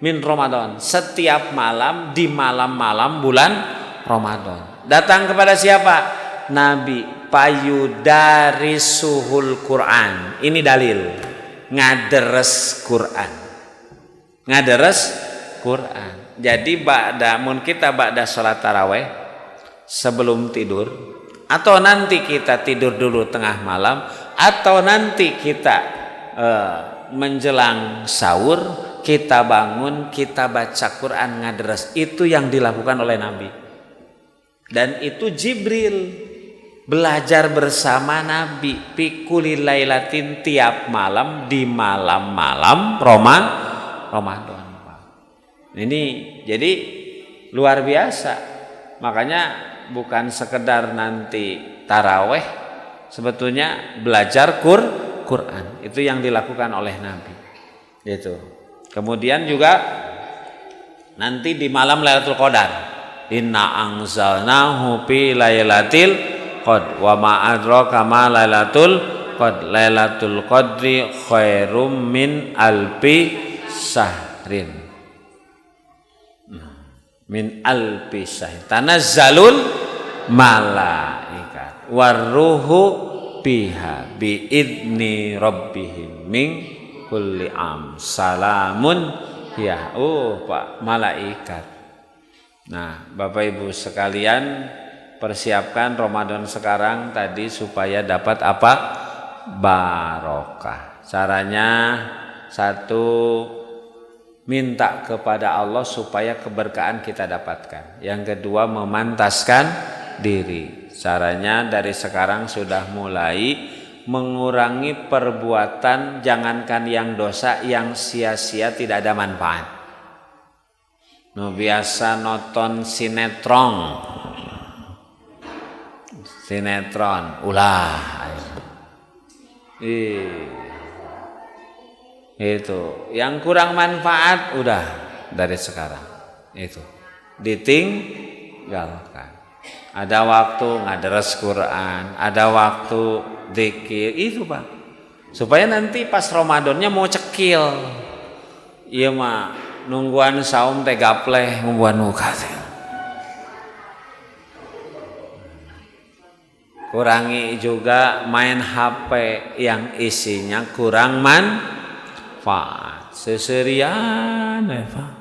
min Ramadan, setiap malam di malam-malam bulan Ramadan. Datang kepada siapa? Nabi, payudarisuhul Quran. Ini dalil ngaderes Quran. Ngaderes Quran. Jadi kita ba'da salat tarawih sebelum tidur, atau nanti kita tidur dulu tengah malam, atau nanti kita menjelang sahur, kita bangun, kita baca Quran ngaderes. Itu yang dilakukan oleh Nabi. Dan itu Jibril belajar bersama Nabi pikulil lailatin, tiap malam di malam-malam Ramadan. Ini jadi luar biasa. Makanya bukan sekedar nanti taraweh, sebetulnya belajar Quran itu yang dilakukan oleh Nabi. Itu. Kemudian juga nanti di malam Lailatul Qadar, inna anzalnahu fi lailatil qadr wa ma adraka ma lailatul qadr, lailatul qadri khairum min alfi syahrin. Min alfi syahrin tanazzalul malaikat warruhu biha biidni rabbihim min kulli am salamun ya. Pak malaikat. Nah, Bapak Ibu sekalian, persiapkan Ramadan sekarang tadi supaya dapat apa? Barokah. Caranya satu, minta kepada Allah supaya keberkahan kita dapatkan. Yang kedua, memantaskan diri. Caranya dari sekarang sudah mulai mengurangi perbuatan, jangankan yang dosa, yang sia-sia tidak ada manfaat. Biasa nonton sinetron ulah itu yang kurang manfaat, udah dari sekarang itu ditinggalkan. Ada waktu ngaderes Quran, ada waktu zikir, itu Pak, supaya nanti pas Ramadannya mau cekil. Iya mah nungguan saum teh gapleh ngumbuan muka teh. Kurangi juga main HP yang isinya kurang manfaat. Seserian Pak.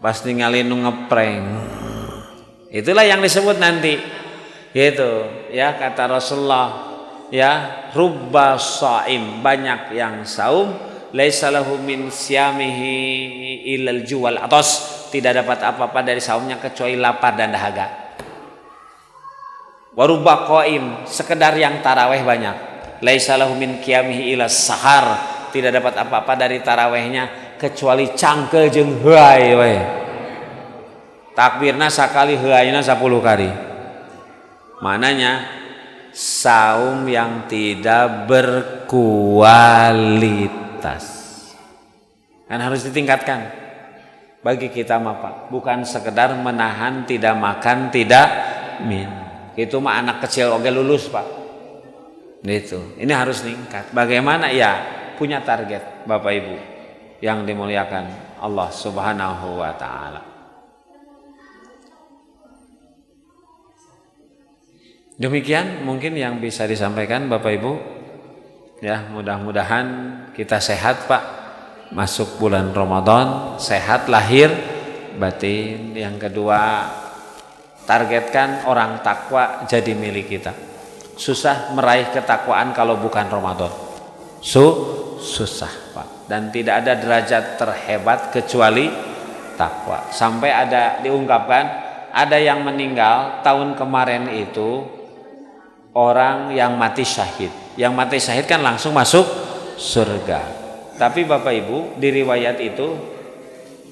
Pas ninggalin ngeprank. Itulah yang disebut nanti. Gitu ya, kata Rasulullah ya, rubba shaim, banyak yang saum, laisa lahu min siyamihi ilal juwal atos, tidak dapat apa-apa dari saumnya kecuali lapar dan dahaga. Warubba qaim, sekedar yang taraweh banyak, laisa lahu min qiyamihi ilas sahar, tidak dapat apa-apa dari tarawehnya kecuali cangkel jeung heuai we. Takbirna sakali heuaina 10 kali. Mananya saum yang tidak berkualitas. Kan harus ditingkatkan. Bagi kita mah Pak, bukan sekedar menahan tidak makan, tidak minum. Itu mah anak kecil oge lulus Pak. Itu. Ini harus meningkat. Bagaimana ya? Punya target Bapak Ibu yang dimuliakan Allah Subhanahu wa taala. Demikian mungkin yang bisa disampaikan Bapak Ibu. Ya, mudah-mudahan kita sehat Pak. Masuk bulan Ramadan, sehat lahir batin. Yang kedua, targetkan orang takwa jadi milik kita. Susah meraih ketakwaan kalau bukan Ramadan. Susah Pak. Dan tidak ada derajat terhebat kecuali takwa. Sampai ada diungkapkan, ada yang meninggal tahun kemarin itu orang yang mati syahid. Yang mati syahid kan langsung masuk surga. Tapi Bapak Ibu, di riwayat itu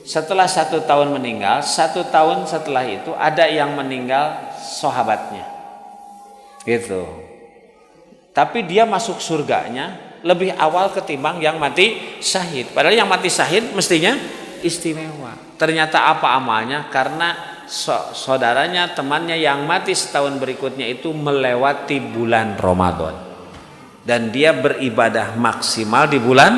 setelah 1 tahun meninggal, 1 tahun setelah itu ada yang meninggal sahabatnya. Gitu. Tapi dia masuk surganya lebih awal ketimbang yang mati syahid. Padahal yang mati syahid mestinya istimewa. Ternyata apa amalnya? Karena saudaranya, temannya yang mati setahun berikutnya itu melewati bulan Ramadan. Dan dia beribadah maksimal di bulan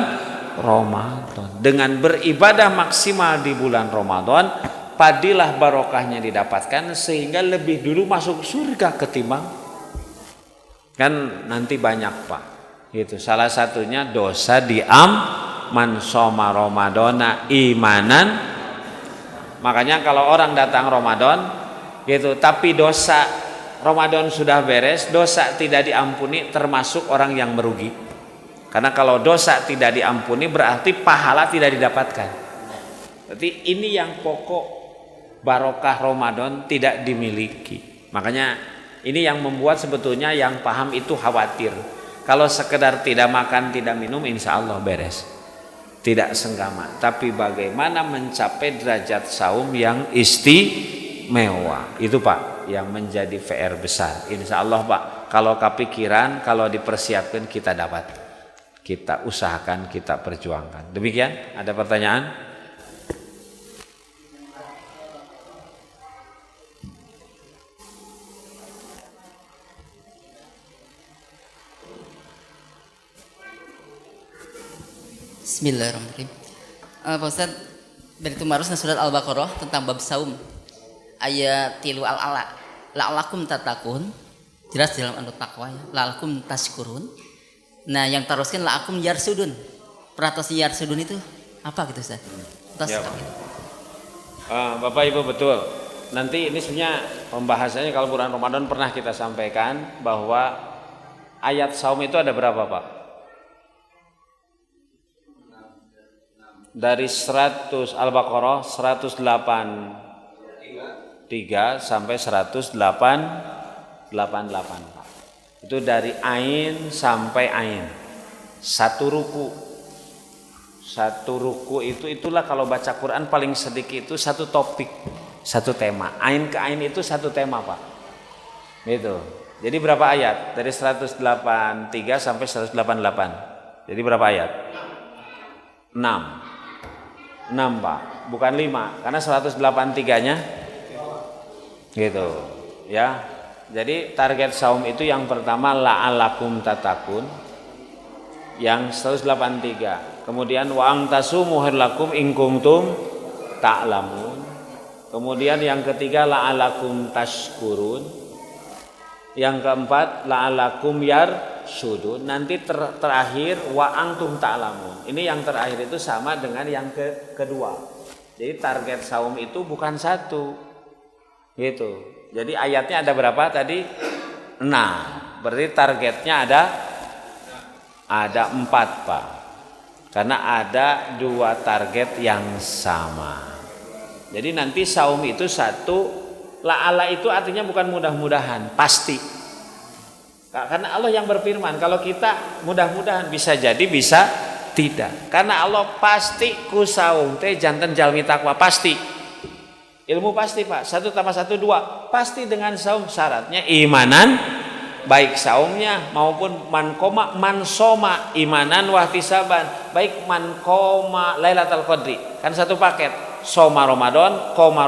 Ramadan. Dengan beribadah maksimal di bulan Ramadan, padilah barokahnya didapatkan sehingga lebih dulu masuk surga ketimbang. Kan nanti banyak Pak. Gitu. Salah satunya dosa man shoma Ramadana imanan. Makanya kalau orang datang Ramadan gitu, tapi dosa Ramadan sudah beres, dosa tidak diampuni, termasuk orang yang merugi. Karena kalau dosa tidak diampuni berarti pahala tidak didapatkan. Berarti ini yang pokok, barokah Ramadan tidak dimiliki. Makanya ini yang membuat sebetulnya yang paham itu khawatir. Kalau sekedar tidak makan, tidak minum, insya Allah beres. Tidak senggama. Tapi bagaimana mencapai derajat saum yang istimewa. Itu Pak yang menjadi VR besar. Insya Allah Pak, kalau kepikiran, kalau dipersiapkan kita dapat. Kita usahakan, kita perjuangkan. Demikian, ada pertanyaan? Bismillahirrahmanirrahim. Pak Ustadz, dari Tumarusna surat Al-Baqarah tentang bab saum. Ayat 3 al-ala. La'alakum tatakun. Jelas dalam anu takwa ya. La'alakum tashkurun. Nah, yang teruskan la'akum yarsudun. peratos nyiar sudun itu apa gitu Ustaz? Ya, Bapak Ibu betul. Nanti ini sebenarnya pembahasannya kalau bulan Ramadan pernah kita sampaikan bahwa ayat saum itu ada berapa Pak? Dari 100 Al-Baqarah 183 sampai 188 Pak. Itu dari ain sampai ain. Satu ruku itulah kalau baca Quran paling sedikit itu satu topik, satu tema. Ain ke ain itu satu tema Pak. Gitu. Jadi berapa ayat? Dari 183 sampai 188. Jadi berapa ayat? 6 Pak, bukan 5 karena 183-nya gitu ya. Jadi target saum itu yang pertama la'alakum tatakun yang 183. Kemudian wa antasumu lakum in kuntum ta'lamun. Kemudian yang ketiga la'alakum tashkurun. Yang keempat la'alakum yarsudun. Nanti terakhir wa antum ta'lamun. Ini yang terakhir itu sama dengan yang kedua. Jadi target saum itu bukan satu. Gitu. Jadi ayatnya ada berapa tadi? 6. Berarti targetnya ada 4 Pak. Karena ada 2 target yang sama. Jadi nanti saum itu satu. La'ala itu artinya bukan mudah-mudahan, pasti. Karena Allah yang berfirman, kalau kita mudah-mudahan bisa jadi bisa tidak. Karena Allah pasti ku saum teh janten jalmi takwa pasti. Ilmu pasti Pak, 1 tambah 1 2. Pasti dengan saum syaratnya imanan baik saumnya maupun man soma imanan wahtisaban, baik man koma Lailatul Qadri. Kan satu paket. Soma Ramadan, koma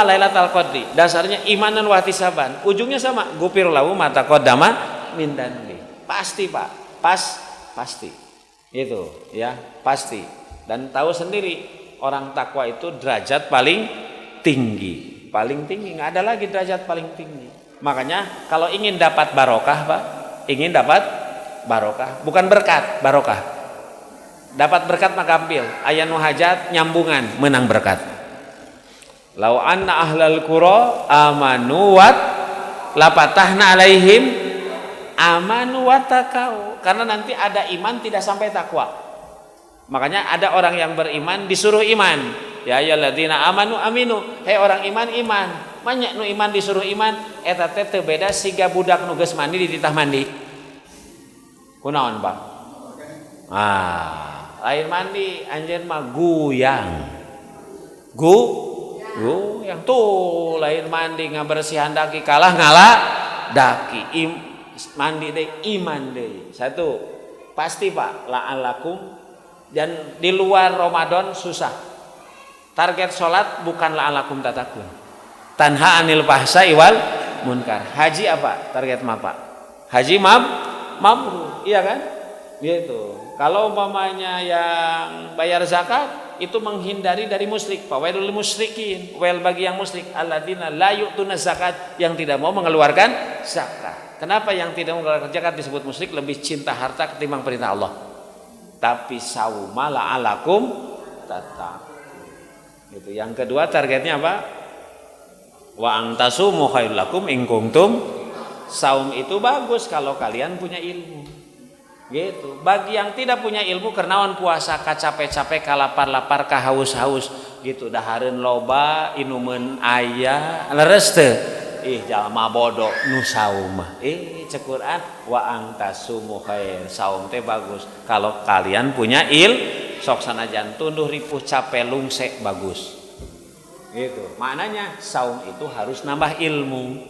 Lailatul Qadri. Dasarnya imanan wahtisaban. Ujungnya sama, gufir lahu ma taqaddama min dzanbi. Pasti Pak, pasti. Itu ya, pasti. Dan tahu sendiri orang takwa itu derajat paling tinggi. Paling tinggi, enggak ada lagi derajat paling tinggi. Makanya kalau ingin dapat barokah Pak, ingin dapat barokah, bukan berkat, barokah. Dapat berkat maka ambil. Ayanu hajat nyambungan menang berkat. Lau anna ahlal qura amanu wat lapatahna alaihim amanu watakau. Karena nanti ada iman tidak sampai takwa. Makanya ada orang yang beriman disuruh iman. Ya ayyuhalladzina amanu aminu. Hei orang iman. Banyak nu iman disuruh iman. Eta teh teu beda siga budak nu geus mandi dititah mandi. Kunaon Pak? Lain mandi anjeun mah guyang. Yang tuh lain mandi ngabersihan daki kalah ngalah daki mandi deh iman deh satu pasti Pak la'alakum. Dan di luar Ramadan susah. Target sholat bukan la'alakum tatakun, tanha anil fahsai wal munkar. Haji apa target Pak? Haji mabrur, iya kan? Gitu. Kalau umpamanya yang bayar zakat itu menghindari dari musyrik. Fawailul musyrikin, wail bagi yang musyrik alladzina la yu'tuna zakat, yang tidak mau mengeluarkan zakat. Kenapa yang tidak mengeluarkan zakat disebut musyrik? Lebih cinta harta ketimbang perintah Allah. Tapi sauma la'alakum tattaqun. Gitu. Yang kedua targetnya apa? Wa antasumu khairul lakum in kuntum. Saum itu bagus kalau kalian punya ilmu. Gitu. Bagi yang tidak punya ilmu kernaon puasa capek-capek kalapar-lapar kahaus-haus gitu dahareun loba inumeun aya leres teu jalma bodoh nu saum cek Quran wa antasumu khair. Saum teh bagus kalau kalian punya sok sanajan tunduh ripuh capek lungse bagus gitu. Maknanya saum itu harus nambah ilmu.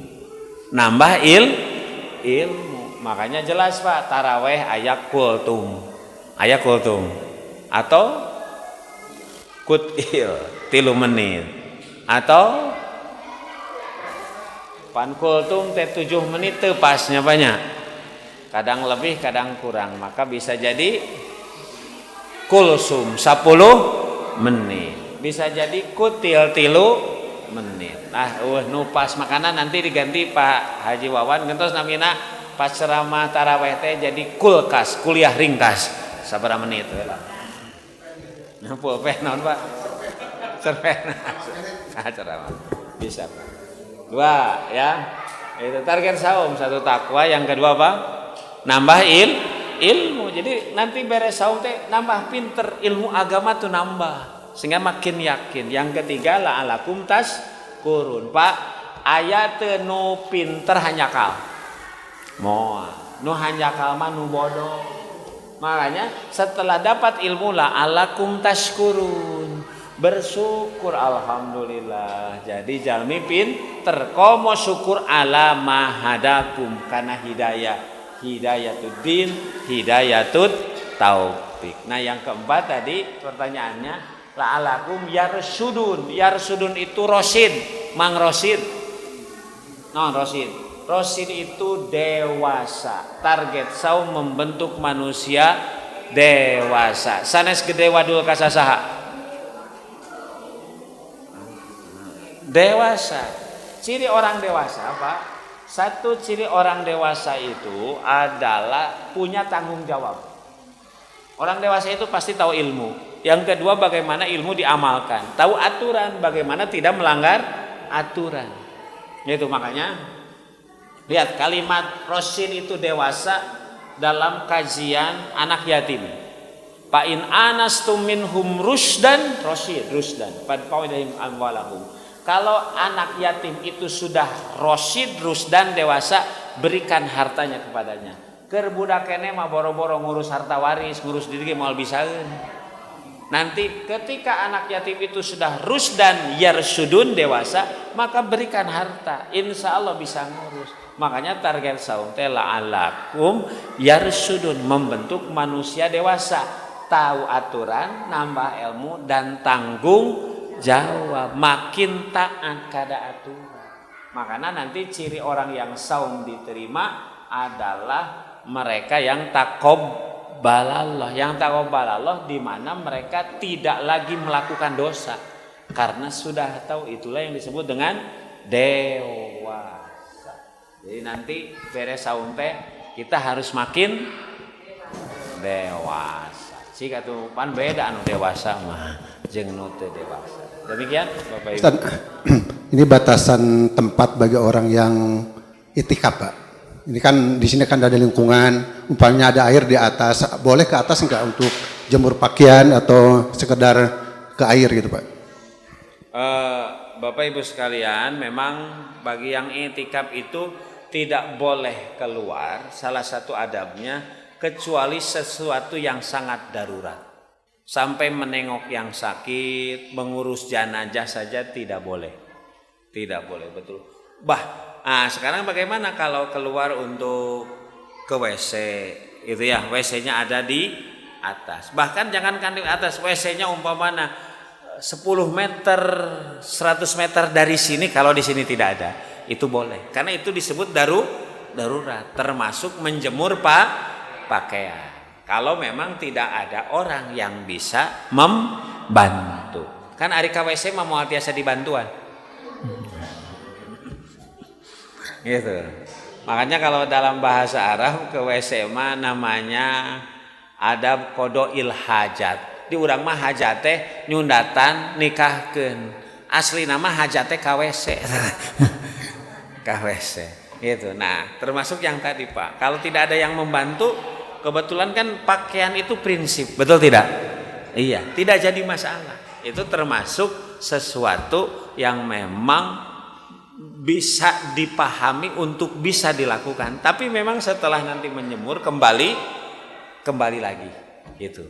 Makanya jelas Pak, taraweh ayak kultum atau kutil 3 menit atau pan kultum teh 7 menit teu pasnya banyak. Kadang lebih, kadang kurang. Maka bisa jadi kulsum 10 menit. Bisa jadi kutil 3 menit. Nah, nu pas makanan nanti diganti Pak Haji Wawan ngentos namina pas ceramah taraweh teh jadi kulkas, kuliah ringkas. sabaraha menit we lah. Pulpen naon Pak? Cerpen. Acara bisa Pak. 2 ya. Itu target saum, 1 takwa, yang kedua apa? Nambah ilmu. Jadi nanti beres saum teh nambah pinter, ilmu agama tuh nambah sehingga makin yakin. Yang ketiga la'alakum tashkurun. Pak, aya teu nu pinter hanyakal. Moal. Nu hanyakal mah nu bodoh. Makanya setelah dapat ilmu la'alakum tashkurun, bersyukur alhamdulillah. Jadi jalmi pinter komo syukur ala mahadakum kana hidayatuddin, hidayatut taufik. Nah yang keempat tadi pertanyaannya la'alakum yarsudun. Yarsudun itu rosid, Mang Rosid. Non Rosid. Rosid itu dewasa. Target saum membentuk manusia dewasa. Sanes gede wadul kasasaha. Dewasa. Ciri orang dewasa apa? Satu ciri orang dewasa itu adalah punya tanggung jawab. Orang dewasa itu pasti tahu ilmu. Yang kedua bagaimana ilmu diamalkan. Tahu aturan, bagaimana tidak melanggar aturan. Itu makanya lihat kalimat rosin itu dewasa dalam kajian anak yatim. Fa in anastum minhum rusdan rusdan fadfa'idahim amwalahum. Kalau anak yatim itu sudah rosid rusdan dewasa, berikan hartanya kepadanya. Keur budak kene mah boro-boro ngurus harta waris, ngurus diri moal bisaeun. Nanti ketika anak yatim itu sudah rusdan yarsudun dewasa, maka berikan harta, insya Allah bisa ngurus. Makanya target saum teh la'alakum yarsudun, membentuk manusia dewasa, tahu aturan, nambah ilmu dan tanggung jawab, makin taat kada aturan. Makanya nanti ciri orang yang saum diterima adalah mereka yang taqabbalallah. Yang taqabbalallah di mana mereka tidak lagi melakukan dosa karena sudah tahu. Itulah yang disebut dengan dewasa. Jadi nanti beres saum teh kita harus makin dewasa. Jika tuh pan beda anu dewasa mah jeung nu teu dewasa. Demikian Bapak Ibu. Ustaz, ini batasan tempat bagi orang yang itikaf, Pak. Ini kan di sini kan ada lingkungan, umpamanya ada air di atas, boleh ke atas enggak untuk jemur pakaian atau sekedar ke air gitu, Pak? Bapak Ibu sekalian, memang bagi yang itikaf itu tidak boleh keluar, salah satu adabnya, kecuali sesuatu yang sangat darurat. Sampai menengok yang sakit, mengurus jenazah saja tidak boleh. Tidak boleh, betul. Sekarang bagaimana kalau keluar untuk ke WC? Itu ya, WC-nya ada di atas. Bahkan jangankan di atas, WC-nya umpamanya 10 meter, 100 meter dari sini, kalau di sini tidak ada, itu boleh. Karena itu disebut darurat, termasuk menjemur pakaian. Kalau memang tidak ada orang yang bisa membantu. Kan ari ka WC mah moal tiasa dibantuan. Gitu. Makanya kalau dalam bahasa Arab ke WC mah namanya adab qadail hajat. Di urang mah hajat teh nyundatan nikahkeun. Asli nama hajat teh ka WC. Ka WC. Gitu. Nah, termasuk yang tadi Pak. Kalau tidak ada yang membantu, kebetulan kan pakaian itu prinsip, betul tidak? Iya, tidak jadi masalah. Itu termasuk sesuatu yang memang bisa dipahami untuk bisa dilakukan. Tapi memang setelah nanti menjemur kembali lagi, gitu.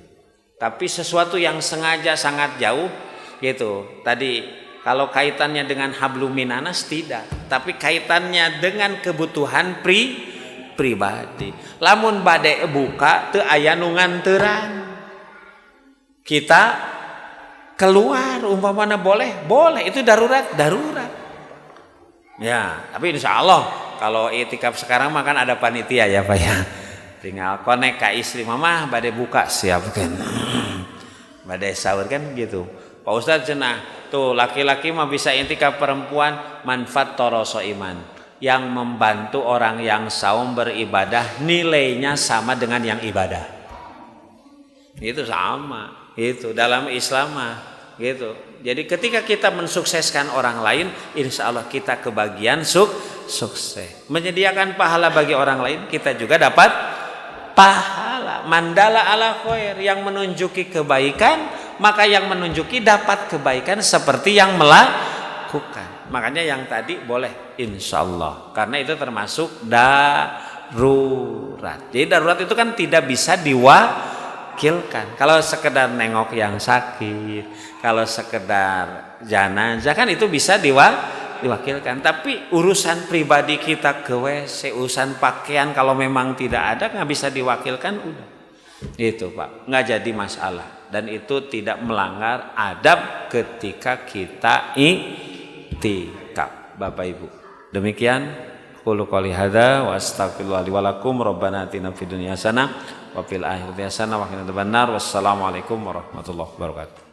Tapi sesuatu yang sengaja sangat jauh, gitu. Tadi kalau kaitannya dengan hablum minanas tidak, tapi kaitannya dengan kebutuhan pribadi. Lamun bade buka teu aya nu nganteran. Kita keluar umpamana boleh, itu darurat. Ya, tapi insya Allah kalau itikaf sekarang mah kan ada panitia ya Pak ya. Tinggal konek ka istri, mama bade buka siapkan. Bade sahur kan gitu. Pak Ustadz cenah, tuh laki-laki mah bisa itikaf, perempuan manfaat toroso iman. Yang membantu orang yang saum beribadah nilainya sama dengan yang ibadah. Itu sama, itu dalam Islam mah gitu. Jadi ketika kita mensukseskan orang lain, insya Allah kita kebagian sukses. Menyediakan pahala bagi orang lain, kita juga dapat pahala. Mandala ala khair, yang menunjuki kebaikan, maka yang menunjuki dapat kebaikan seperti yang melakukan. Makanya yang tadi boleh insya Allah, karena itu termasuk darurat. Jadi darurat itu kan tidak bisa diwakilkan. Kalau sekedar nengok yang sakit, kalau sekedar jenazah kan itu bisa diwakilkan. Tapi urusan pribadi kita ke WC, urusan pakaian kalau memang tidak ada nggak bisa diwakilkan, udah itu Pak, nggak jadi masalah. Dan itu tidak melanggar adab ketika kita i'tikaf, Bapak Ibu. Demikian qulu qouli hadza wa astaghfirullah li wa lakum. Rabbana atina fid dunya hasanah wa fil akhirati hasanah wa qina adzabannar. Wassalamualaikum warahmatullahi wabarakatuh.